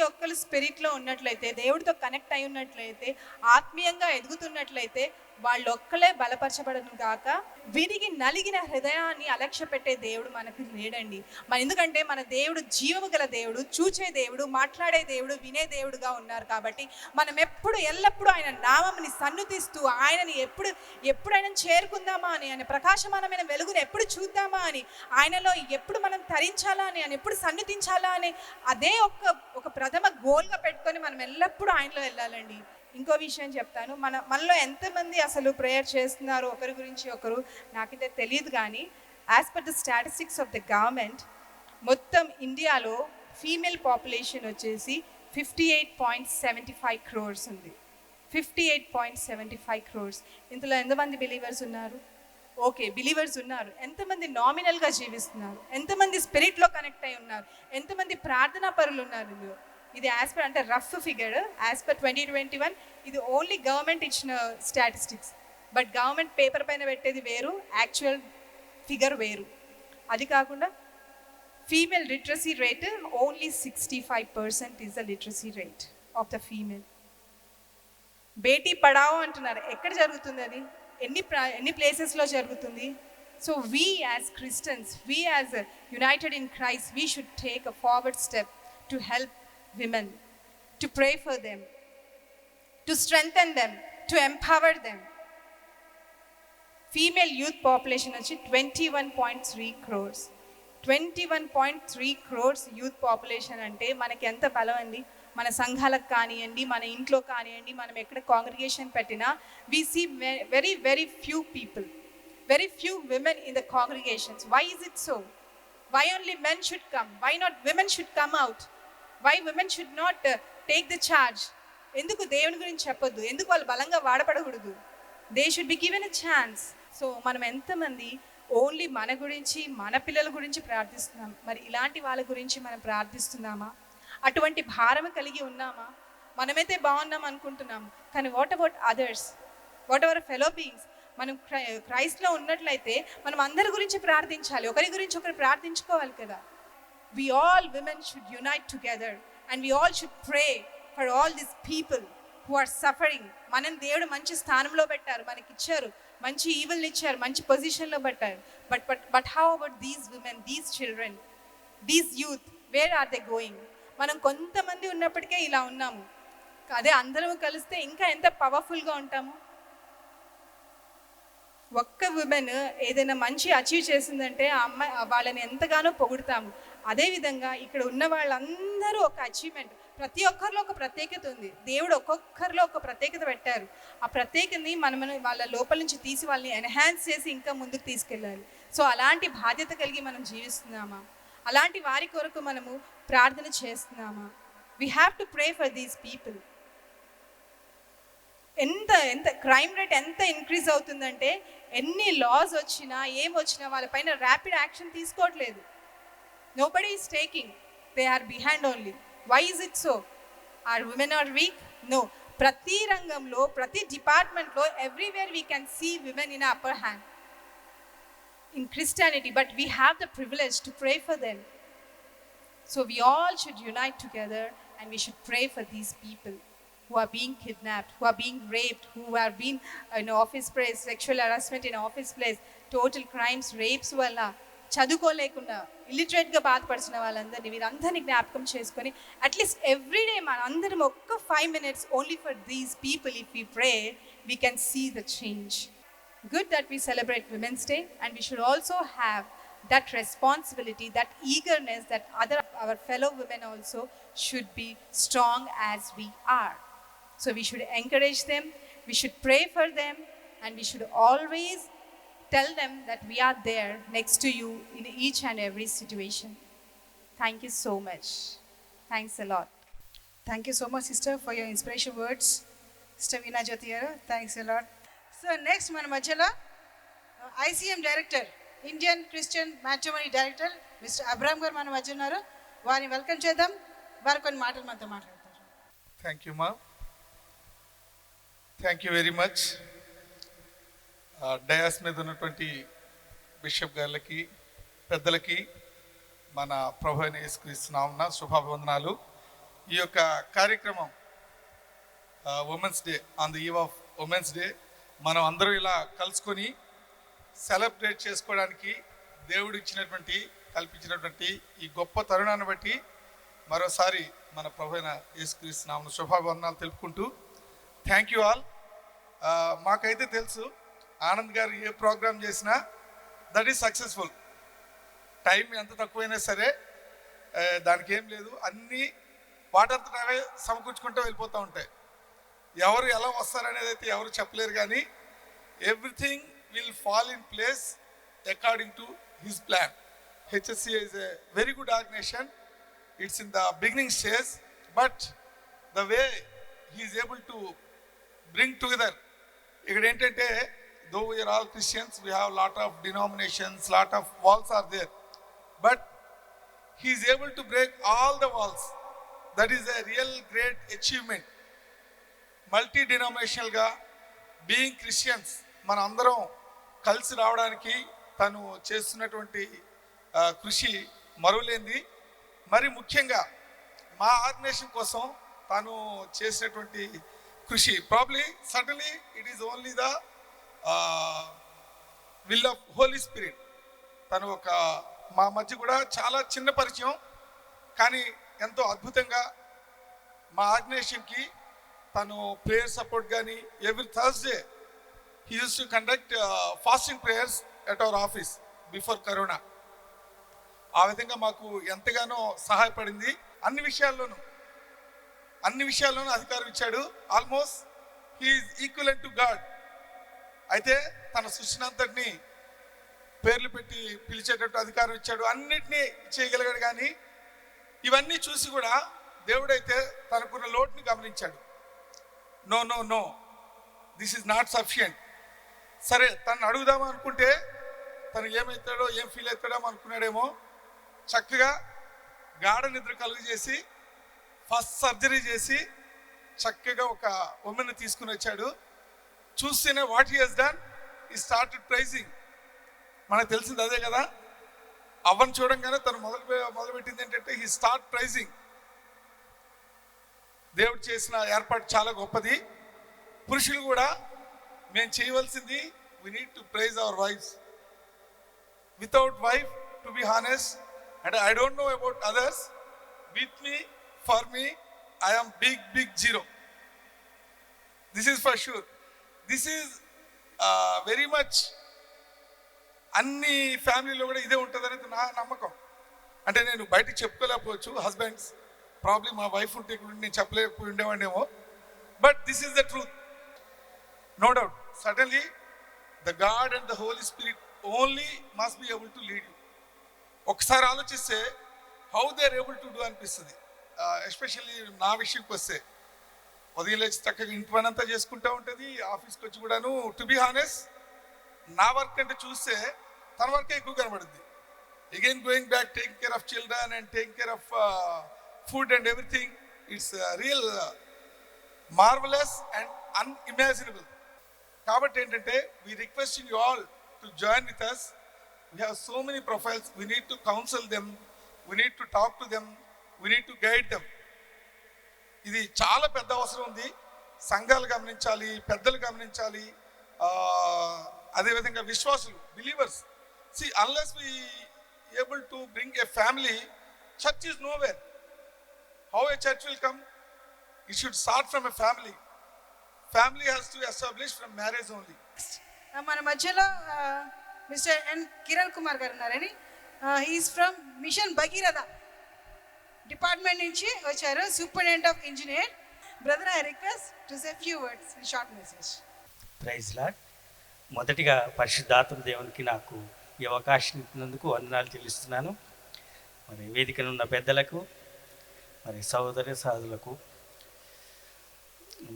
ఒక్కలు స్పిరిట్లో ఉన్నట్లయితే, దేవుడితో కనెక్ట్ అయి ఉన్నట్లయితే, ఆత్మీయంగా ఎదుగుతున్నట్లయితే వాళ్ళొక్కలే బలపరచబడను గాక. విరిగి నలిగిన హృదయాన్ని అలక్ష్య పెట్టే దేవుడు మనకు లేడండి. ఎందుకంటే మన దేవుడు జీవము గల దేవుడు, చూచే దేవుడు, మాట్లాడే దేవుడు, వినే దేవుడుగా ఉన్నారు. కాబట్టి మనం ఎల్లప్పుడూ ఆయన నామముని సన్నుతిస్తూ ఆయనని ఎప్పుడైనా చేరుకుందామా అని, ఆయన ప్రకాశమానమైన వెలుగుని ఎప్పుడు చూద్దామా అని, ఆయనలో ఎప్పుడు మనం తరించాలా అని, ఆయన ఎప్పుడు సన్నుతించాలా అని అదే ఒక ప్రథమ గోల్గా పెట్టుకొని మనం ఎల్లప్పుడూ ఆయనలో వెళ్ళాలండి. ఇంకో విషయం చెప్తాను, మనలో ఎంతమంది అసలు ప్రేయర్ చేస్తున్నారు ఒకరి గురించి ఒకరు నాకైతే తెలియదు. కానీ as per the statistics of the government, మొత్తం ఇండియాలో ఫీమేల్ పాపులేషన్ వచ్చేసి 58.75 crores ఉంది. 58.75 crores. ఇందులో ఎంతమంది బిలీవర్స్ ఉన్నారు? ఓకే, బిలీవర్స్ ఉన్నారు. ఎంతమంది నామినల్గా జీవిస్తున్నారు? ఎంతమంది స్పిరిట్లో కనెక్ట్ అయి ఉన్నారు? ఎంతమంది ప్రార్థనా పరులు ఉన్నారు? ఇందులో ఇది యాజ్ పర్ అంటే రఫ్ ఫిగర్, యాజ్ పర్ 2021 ఇది ఓన్లీ గవర్నమెంట్ ఇచ్చిన స్టాటిస్టిక్స్. బట్ గవర్నమెంట్ పేపర్ పైన పెట్టేది వేరు, యాక్చువల్ ఫిగర్ వేరు. అది కాకుండా female literacy rate only 65% is the literacy rate of the female. Beti Padhao అంటున్నారు, ఎక్కడ జరుగుతుంది అది? ఎన్ని ప్లేసెస్లో జరుగుతుంది? So we as Christians, we as United in Christ, we should take a forward step to help women, to pray for them, to strengthen them, to empower them. Female youth population వచ్చి 21.3 crores. 21.3 crores యూత్ పాపులేషన్ అంటే మనకి ఎంత బలం అండి. మన సంఘాలకు కానివ్వండి, మన ఇంట్లో కానివ్వండి, మనం ఎక్కడ కాంగ్రిగేషన్ పెట్టినా we see very few people, very few women in the congregations. Why is it so? Why only men should come? Why not women should come out? Why women should not take the charge? ఎందుకు దేవుని గురించి చెప్పొద్దు? ఎందుకు వాళ్ళు బలంగా వాడపడకూడదు? They should be given a chance. So మనం ఎంతమంది ఓన్లీ మన గురించి, మన పిల్లల గురించి ప్రార్థిస్తున్నాం? మరి ఇలాంటి వాళ్ళ గురించి మనం ప్రార్థిస్తున్నామా? అటువంటి భారం కలిగి ఉన్నామా? మనమైతే బాగున్నాం అనుకుంటున్నాము, కానీ what about others? What ever fellow beings? మనం క్రైస్ట్లో ఉన్నట్లయితే మనం అందరి గురించి ప్రార్థించాలి, ఒకరి గురించి ఒకరు ప్రార్థించుకోవాలి కదా. We all women should unite together and we all should pray for all these people who are suffering. మనం దేవుడు మంచి స్థానంలో పెట్టారు, మనకి ఇచ్చారు, మంచి ఈవిల్ని ఇచ్చారు, మంచి పొజిషన్లో పెట్టారు. But how about these women, these children, these youth, where are they going? మనం కొంతమంది ఉన్నప్పటికే ఇలా ఉన్నాము, అదే అందరం కలిస్తే ఇంకా ఎంత పవర్ఫుల్గా ఉంటాము. ఒక్క ఉమెన్ ఏదైనా మంచి అచీవ్ చేసిందంటే ఆ అమ్మాయి వాళ్ళని ఎంతగానో పొగుడుతాము. అదేవిధంగా ఇక్కడ ఉన్న వాళ్ళందరూ ఒక అచీవ్మెంట్, ప్రతి ఒక్కరిలో ఒక ప్రత్యేకత ఉంది. దేవుడు ఒక్కొక్కరిలో ఒక ప్రత్యేకత పెట్టారు. ఆ ప్రత్యేకతని మనం వాళ్ళ లోపల నుంచి తీసి వాళ్ళని ఎన్హాన్స్ చేసి ఇంకా ముందుకు తీసుకెళ్ళాలి. సో అలాంటి బాధ్యత కలిగి మనం జీవిస్తున్నామా? అలాంటి వారి కొరకు మనము ప్రార్థన చేస్తున్నామా? We have to pray for these people. ఎంత క్రైమ్ రేట్ ఎంత ఇంక్రీజ్ అవుతుందంటే, ఎన్ని లాస్ వచ్చినా ఏమొచ్చినా వాళ్ళపైన ర్యాపిడ్ యాక్షన్ తీసుకోవట్లేదు. Nobody is taking. They are behind only. Why is it so? Are women are weak? No. ప్రతి రంగంలో, ప్రతి డిపార్ట్మెంట్లో, everywhere we can see women in upper hand in Christianity, but we have the privilege to pray for them. So we all should unite together and we should pray for these people who are being kidnapped, who are being raped, who are being in office place, sexual harassment in office place, total crimes, rapes వల్ల చదువుకోలేకుండా ఇల్లిటరేట్గా బాధపడుతున్న వాళ్ళందరినీ, వీరందరినీ జ్ఞాపకం చేసుకొని అట్లీస్ట్ ఎవ్రీడే మన అందరం ఒక్క 5 minutes only for these people if we pray, we can see the change. Good that we celebrate Women's Day, and we should also have that responsibility, that eagerness that our fellow women also should be strong as we are. So we should encourage them, we should pray for them, and we should always tell them that we are there next to you in each and every situation. Thank you so much. Thanks a lot. Thank you so much, sister, for your inspirational words. Sister Veena Jyoti garu, thanks a lot. So next మన మధ్యలో ICM director, Indian Christian matrimony director mister Abram గారు మన మధ్య ఉన్నారు. వారిని వెల్కమ్ చేద్దాం. వారు కొన్ని మాటలు మనతో మాట్లాడతారు. థ్యాంక్ యూ మా, thank you very much. Dais మీద ఉన్నటువంటి బిషప్ గారికి, పెద్దలకి మన ప్రభు అయిన యేసుక్రీస్తు నామమున శుభాభివందనాలు. ఈ యొక్క కార్యక్రమం women's day, on the eve of women's day మనం అందరూ ఇలా కలుసుకొని సెలబ్రేట్ చేసుకోవడానికి దేవుడు ఇచ్చినటువంటి, కల్పించినటువంటి ఈ గొప్ప తరుణాన్ని బట్టి మరోసారి మన ప్రభు అయిన యేసుక్రీస్తు నామమున శుభాభివందనాలు తెలుపుకుంటూ, థ్యాంక్ యూ ఆల్. మాకైతే తెలుసు ఆనంద్ గారు ఏ ప్రోగ్రామ్ చేసినా దట్ ఈస్ సక్సెస్ఫుల్. టైం ఎంత తక్కువైనా సరే దానికి ఏం లేదు, అన్నీ వాటంతట అవే సమకూర్చుకుంటూ వెళ్ళిపోతూ ఉంటాయి. ఎవరు ఎలా వస్తారనేది అయితే ఎవరు చెప్పలేరు, కానీ everything will fall in place according to his plan. HSCA is a very good organization. It's in the beginning stage, but the way he is able to bring together, ఇక్కడ ఏంటంటే though we are all Christians, we have lot of denominations, lot of walls are there, but he is able to break all the walls. That is a real great achievement. మల్టీ-డినామినేషనల్గా బీయింగ్ క్రిస్టియన్స్ మన అందరం కలిసి రావడానికి తను చేస్తున్నటువంటి కృషి మరువలేంది. మరి ముఖ్యంగా మా ఆర్గనైజేషన్ కోసం తను చేసినటువంటి కృషి, probably suddenly it is only the will of Holy Spirit. తను ఒక మా మధ్య కూడా చాలా చిన్న పరిచయం, కానీ ఎంతో అద్భుతంగా మా ఆర్గనైజేషన్కి తను ప్రేయర్ సపోర్ట్ కానీ every Thursday he use to conduct fasting prayers at our office before corona. ఆ విధంగా మాకు ఎంతగానో సహాయపడింది. అన్ని విషయాల్లోనూ అధికారం ఇచ్చాడు. Almost he is equivalent to God. అయితే తన సృష్టినంతటినీ పేర్లు పెట్టి పిలిచేటట్టు అధికారం ఇచ్చాడు, అన్నిటినీ చేయగలిగాడు. కానీ ఇవన్నీ చూసి కూడా దేవుడైతే తనకున్న లోటుని గమనించాడు. No no no, this is not sufficient. సరే తను అడుగుదామా అనుకుంటే తను ఏమవుతాడో, ఏం ఫీల్ అవుతాడో అనుకున్నాడేమో. చక్కగా గాఢ నిద్ర కలుగు చేసి ఫస్ట్ సర్జరీ చేసి చక్కగా ఒక ఉమెన్ తీసుకుని వచ్చాడు. చూస్తేనే వాట్ హీ హెస్ డన్, ఈ స్టార్టెడ్ ప్రైజింగ్. మనకు తెలిసింది అదే కదా. అవ్వని చూడంగానే తను మొదలుపెట్టింది ఏంటంటే హీ స్టార్ట్ ప్రైజింగ్. దేవుడు చేసిన ఏర్పాటు చాలా గొప్పది. పురుషులు కూడా మేము చేయవలసింది, we need to praise our wives. Without wife, to be honest, and I don't know about others, with me, for me, I am big zero. This is for sure. This is very much అన్ని ఫ్యామిలీలో కూడా ఇదే ఉంటుంది అనేది నా నమ్మకం. అంటే నేను బయటకు చెప్పుకోలేకపోవచ్చు, హస్బెండ్స్ ప్రాబ్లీ మా వైఫ్ ఉంటే ఇక్కడ నేను చెప్పలేకపోయి ఉండేవాడినేమో, but this is the truth. No doubt, suddenly the God and the holy spirit only must be able to lead you. ఒకసారి ఆలోచిస్తే how they are able to do అనిపిస్తుంది. ఎస్పెషల్లీ నా విషయంకి వస్తే ఉదయం లేచి చక్కగా ఇంటి పని అంతా చేసుకుంటూ ఉంటుంది, ఆఫీస్కి వచ్చి కూడాను. టు బి హానెస్ట్, నా వర్క్ అంటే చూస్తే తన వర్కే ఎక్కువ కనబడుద్ది. Again going back, taking care of children and taking care of food and everything. It's real marvellous and unimaginable. కాబట్టి ఏంటంటే we requesting you all to join with us. We have so many profiles, we need to counsel them, we need to talk to them, we need to guide them. ఇది చాలా పెద్ద అవసరం ఉంది. సంఘాలు గమనించాలి, పెద్దలు గమనించాలి, అదేవిధంగా విశ్వాసులు, believers. See, unless we able to bring a family, church is nowhere. How a church will come? It should start from a family. Family has to establish from marriage only. మన మధ్యలో మిస్టర్ ఎన్ కిరణ్ కుమార్ గారు ఉన్నారని, he is from mission Bhagiratha department నుంచి వచ్చారు, superintendent of engineer. Brother, I request to say few words in short message. Praise Lord. మొదటిగా పరిశుద్ధాత్మ దేవునికి నాకు ఈ అవకాశం ఇచ్చినందుకు వందనాలు చెల్లిస్తున్నాను. మరి వేదికను ఉన్న పెద్దలకు, మరి సహోదరి సహోదరులకు,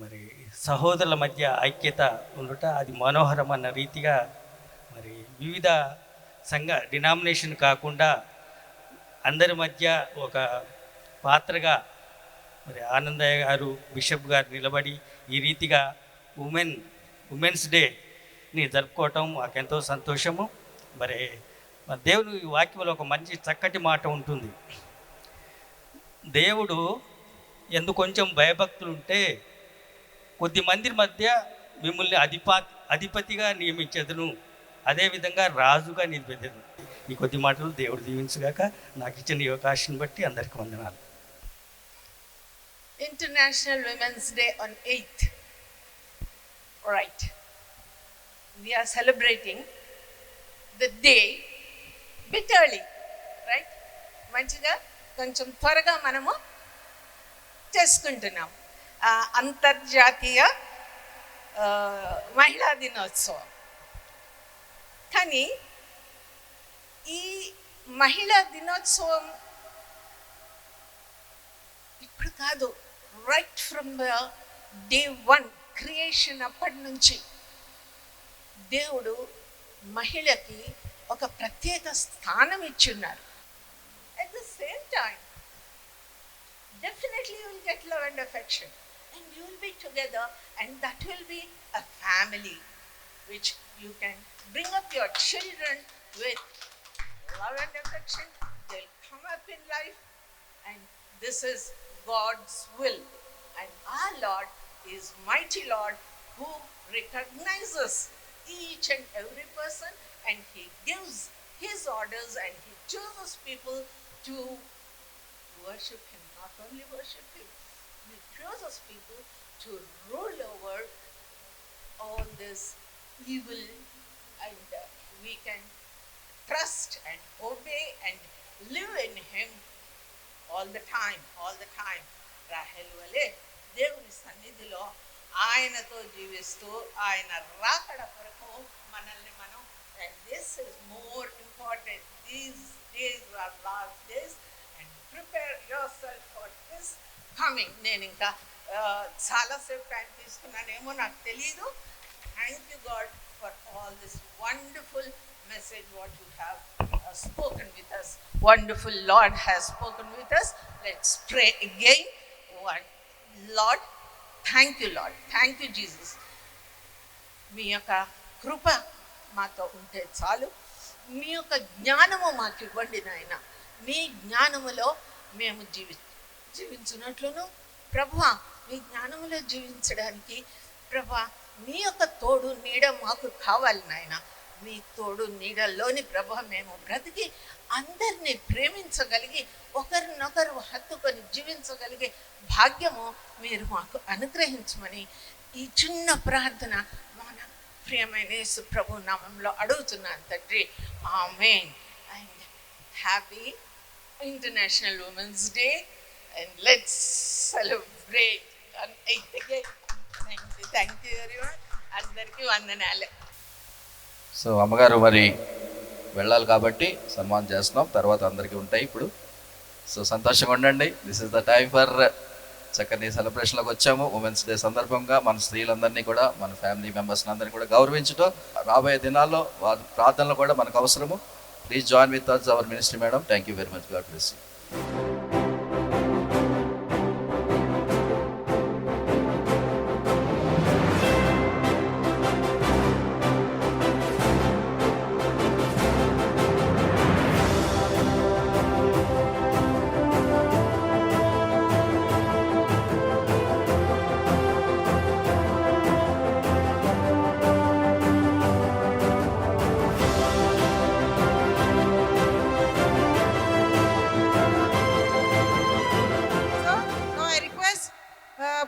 మరి సహోదరుల మధ్య ఐక్యత ఉండుట అది మనోహరం అన్న రీతిగా మరి వివిధ సంఘ డినామినేషన్ కాకుండా అందరి మధ్య ఒక పాత్రగా మరి ఆనందయ్య గారు, బిషప్ గారు నిలబడి ఈ రీతిగా ఉమెన్స్ డేని జరుపుకోవటం మాకెంతో సంతోషము. మరి దేవుని వాక్యంలో ఒక మంచి చక్కటి మాట ఉంటుంది. దేవుడు ఎందుకు కొంచెం భయభక్తులు ఉంటే కొద్ది మంది మధ్య మిమ్మల్ని అధిపతిగా నియమించదును, అదేవిధంగా రాజుగా నిలిపెదను. ఈ కొద్ది మాటలు దేవుడు దీవించగాక. నాకు ఇచ్చిన ఈ అవకాశం బట్టి అందరికీ వందనాలు. International Women's Day on 8th. Right. We are celebrating the day bit early. Right? మంచిగా కొంచెం త్వరగా మనము చేసుకుంటున్నాం. అంతర్జాతీయ మహిళా దినోత్సవం. కానీ ఈ మహిళా దినోత్సవం ఇప్పుడు కాదు, రైట్ ఫ్రమ్ డే 1 క్రియేషన్ అప్పటి నుంచి దేవుడు మహిళకి ఒక ప్రత్యేక స్థానం ఇచ్చున్నారు. At the same time definitely you will get love and affection, and you will be together, and that will be a family which you can bring up your children with love and affection. They'll come up in life, and this is God's will. And our Lord is mighty Lord who recognizes each and every person, and he gives his orders, and he chooses people to worship him. Not only worship him, he chooses people to rule over all this evil, and we can trust and obey and live in him all the time. Rahel వలె దేవుని సన్నిధిలో ఆయనతో జీవిస్తూ ఆయన రాకడ కొరకు మనల్ని మనం, and this is more important. These days are last days, and prepare yourself for his coming. నేను ఇంకా చాలాసేపు టైం తీసుకున్నానేమో నాకు తెలీదు. Thank you God for all this wonderful message what you have spoken with us. Wonderful Lord has spoken with us. Let's pray again. Lord, thank you Lord. Thank you Jesus. మీ యొక్క కృప మాతో ఉంటే చాలు. మీ యొక్క జ్ఞానము మాకు ఇవ్వండి నాయన. మీ జ్ఞానములో మేము జీవించినట్లును ప్రభువా, మీ జ్ఞానములో జీవించడానికి ప్రభువా మీ యొక్క తోడు నీడ మాకు కావాలి నాయన. మీ తోడు నీడల్లోని ప్రభువా మేము బ్రతికి అందరినీ ప్రేమించగలిగి ఒకరినొకరు హత్తుకొని జీవించగలిగే భాగ్యము మీరు మాకు అనుగ్రహించమని ఈ చిన్న ప్రార్థన మన ప్రియమైన యేసు ప్రభు నామంలో అడుగుతున్నాను తండ్రి. Amen. And happy International Women's Day, and let's celebrate on 8th again. Thank you everyone. అందరికీ వందనాలు. సో అమ్మగారు మరి వెళ్ళాలి కాబట్టి సన్మానం చేస్తున్నాం, తర్వాత అందరికీ ఉంటాయి ఇప్పుడు. సో సంతోషంగా ఉండండి. This is the time for చక్కని సెలబ్రేషన్లోకి వచ్చాము. ఉమెన్స్ డే సందర్భంగా మన స్త్రీలందరినీ కూడా, మన ఫ్యామిలీ మెంబర్స్ని అందరినీ కూడా గౌరవించడం, రాబోయే దినాల్లో వారి ప్రార్థనలు కూడా మనకు అవసరము. Please join with us our ministry madam. Thank you very much. God bless you.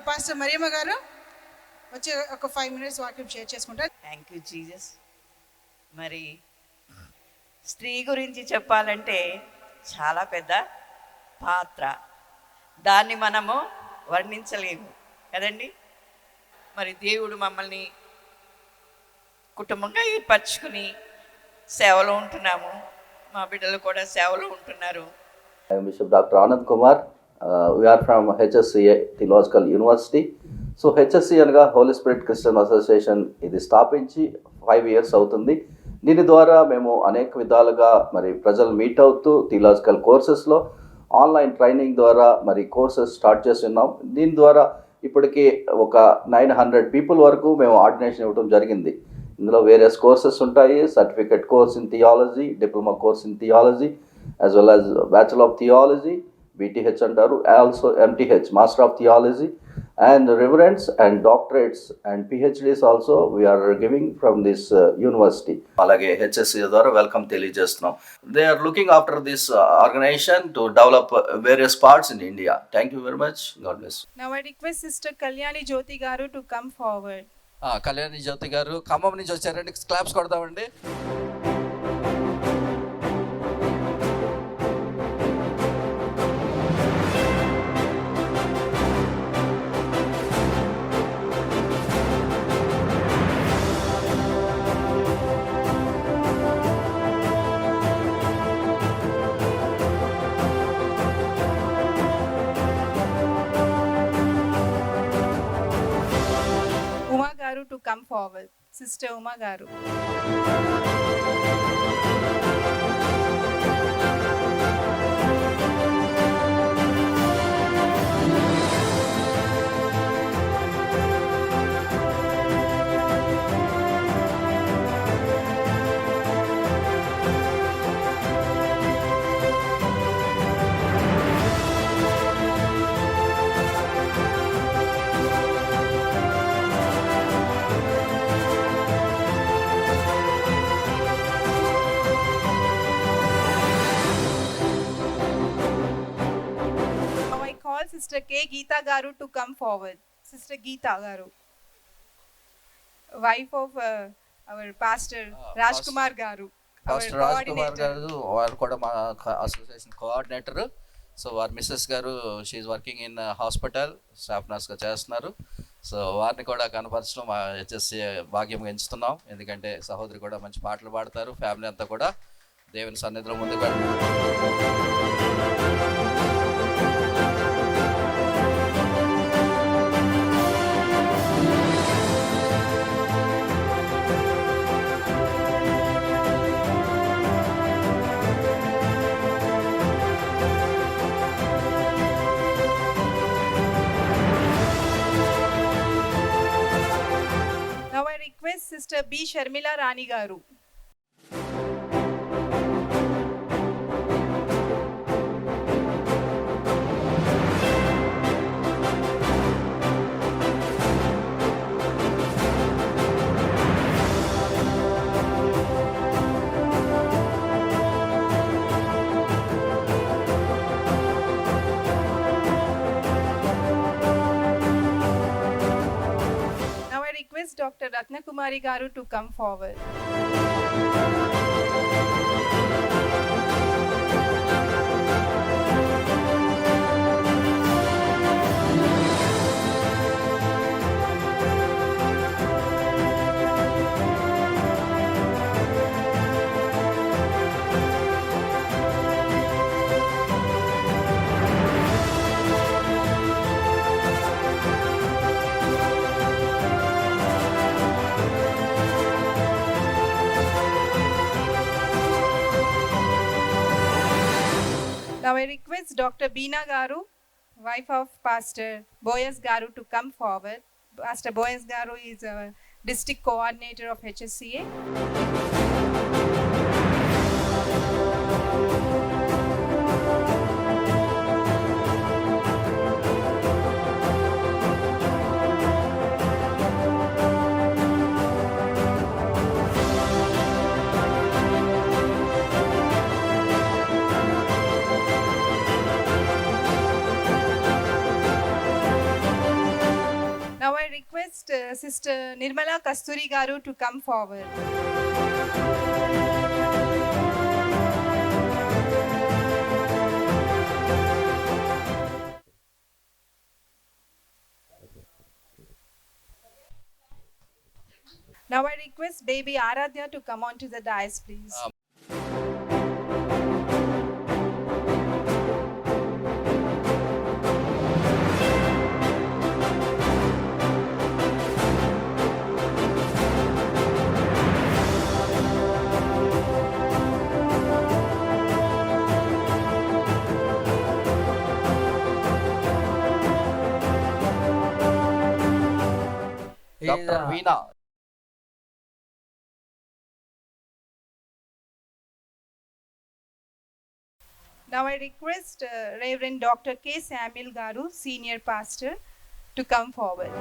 Pastor Mariyamma garu వచ్చి ఒక 5 minutes వాక్యం షేర్ చేసుకుంటారు. Thank you Jesus. మరి స్త్రీ గురించి చెప్పాలంటే చాలా పెద్ద పాత్ర, దాన్ని మనము వర్ణించలేము కదండి. మరి దేవుడు మమ్మల్ని కుటుంబంగా ఏర్పరచుకుని సేవలో ఉంటున్నాము. మా బిడ్డలు కూడా సేవలో ఉంటున్నారు. I am Bishop Dr. Anand Kumar. We are from HSCA Theological University. So HSC అనగా హోలీ స్పిరిట్ క్రిస్టియన్ అసోసియేషన్ ఇది స్థాపించి 5 years అవుతుంది. దీని ద్వారా మేము అనేక విధాలుగా మరి ప్రజలు మీట్ అవుతూ థియలాజికల్ కోర్సెస్లో ఆన్లైన్ ట్రైనింగ్ ద్వారా మరి కోర్సెస్ స్టార్ట్ చేస్తున్నాం. దీని ద్వారా ఇప్పటికీ ఒక 900 people వరకు మేము ఆర్డినేషన్ ఇవ్వడం జరిగింది. ఇందులో వేరియస్ కోర్సెస్ ఉంటాయి. Certificate course in theology, diploma course in theology, as well as bachelor of theology, BTH అంటారు, also MTH, master of theology, and reverends and doctorates and PhDs also we are giving from this university. అలాగే HSC ద్వారా వెల్కమ్ తెలియజేస్తున్నాం. They are looking after this organization to develop various parts in India. Thank you very much. God bless. Now I request Sister Kalyani Jyoti garu to come forward. Kalyani Jyothi garu Khammam నుంచి వచ్చారండి. క్లాప్స్ కొడదామండి. Uma garu to come forward. Sister Uma garu. Sister K. Geeta Garu to come forward. Sister Geeta Garu, wife of our pastor Rajkumar Garu. Pastor Rajkumar Garu, వారు కూడా మా అసోసియేషన్ కోఆర్డినేటర్. సో వారి mrs garu she working in hospital, staff నర్స్గా చేస్తున్నారు. సో వారిని కూడా కనపరచడం మా హెచ్ఎస్సి భాగ్యంగా ఎంచుతున్నాం. ఎందుకంటే సహోదరి కూడా మంచి పాటలు పాడతారు. ఫ్యామిలీ అంతా కూడా దేవుని సన్నిధిలో ముందుకు Now I request Sister B. Sharmila Rani Garu. Request Dr. Ratna Kumari Garu to come forward. Now I request Dr. Beena Garu, wife of Pastor Boyas Garu, to come forward. Pastor Boyas Garu is a district coordinator of HSCA. Now I request Sister Nirmala Kasturi Garu to come forward. Now I request baby Aradhya to come onto the dais, please. Dr. Veena. Now I request Reverend Dr. K. Samuel Garu, Senior Pastor, to come forward.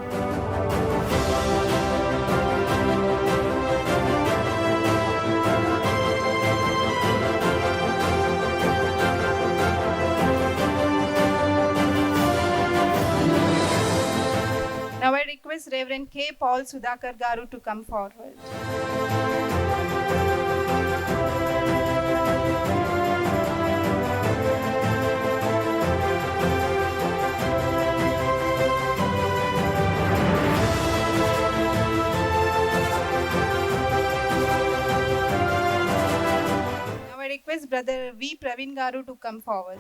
Now I request Reverend K. Paul Sudhakar Garu to come forward. Now I request Brother V. Praveen Garu to come forward.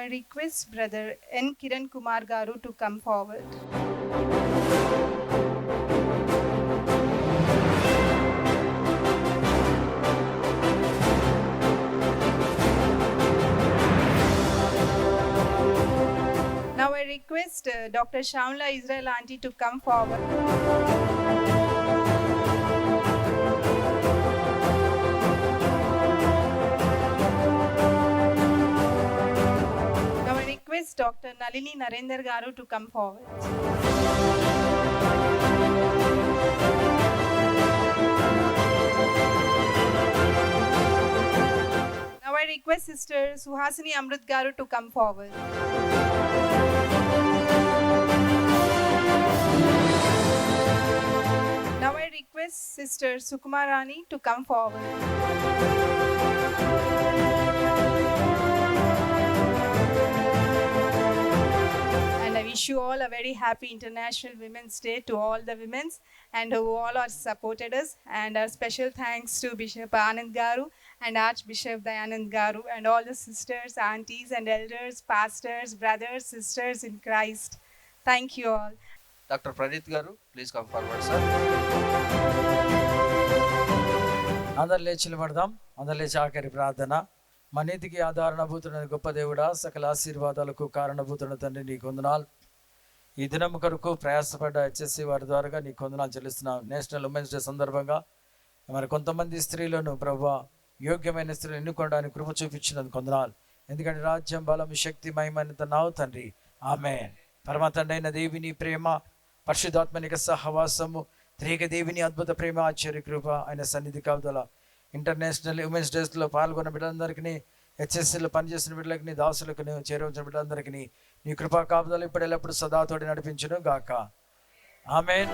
I request Brother N. Kiran Kumar Garu to come forward. Now I request Dr. Shamla Israel Auntie to come forward. Request Dr. Nalini Narendra Garu to come forward. Now I request Sister Suhasini Amrit Garu to come forward. Now I request Sister Sukumarani to come forward. Wish you all a very happy International Women's Day to all the women and who all are supported us, and our special thanks to Bishop Anand Garu and Archbishop Dayanand Garu and all the sisters, aunties and elders, pastors, brothers, sisters in Christ. Thank you all. Dr. Pranit Garu, please come forward, sir. అందరు లేచి నిలబడదాం. అందరు లేచి ఆఖరి ప్రార్థన. మా నీతికి ఆధారణభూతుడైన గొప్ప దేవుడా, సకల ఆశీర్వాదాలకు కారణభూతుడైన తండ్రి నీకు వందనాలు. ఈ దినం కొరకు ప్రయాసపడ్డ హెచ్ఎస్సి వారి ద్వారా నీకు వందనాలు చెల్లిస్తున్నాం. నేషనల్ ఉమెన్స్ డే సందర్భంగా మరి కొంతమంది స్త్రీలను ప్రభువా యోగ్యమైన స్త్రీలు ఎన్నుకోవడానికి కృప చూపించినందుకు వందనాలు. ఎందుకంటే రాజ్యం, బలం, శక్తి, మహిమనిత నావు తండ్రి. ఆమేన్. పరమ తండ్రి అయిన దేవుని ప్రేమ, పరిశుద్ధాత్మనిక సహవాసము, త్రియేక దేవుని అద్భుత ప్రేమ, ఆశ్చర్య కృప, ఆయన సన్నిధి కాపుదల ఇంటర్నేషనల్ ఉమెన్స్ డేస్లో పాల్గొన్న బిడ్డలందరికీ, హెచ్ఎస్సీలో పనిచేసిన బిడ్డలకి, దాసులకు, చేరవచ్చిన బిడ్డలందరికీ నీ కృపా కాపుదలు ఇప్పుడు ఎల్లప్పుడు సదాతోటి నడిపించును గాక. ఆమేన్.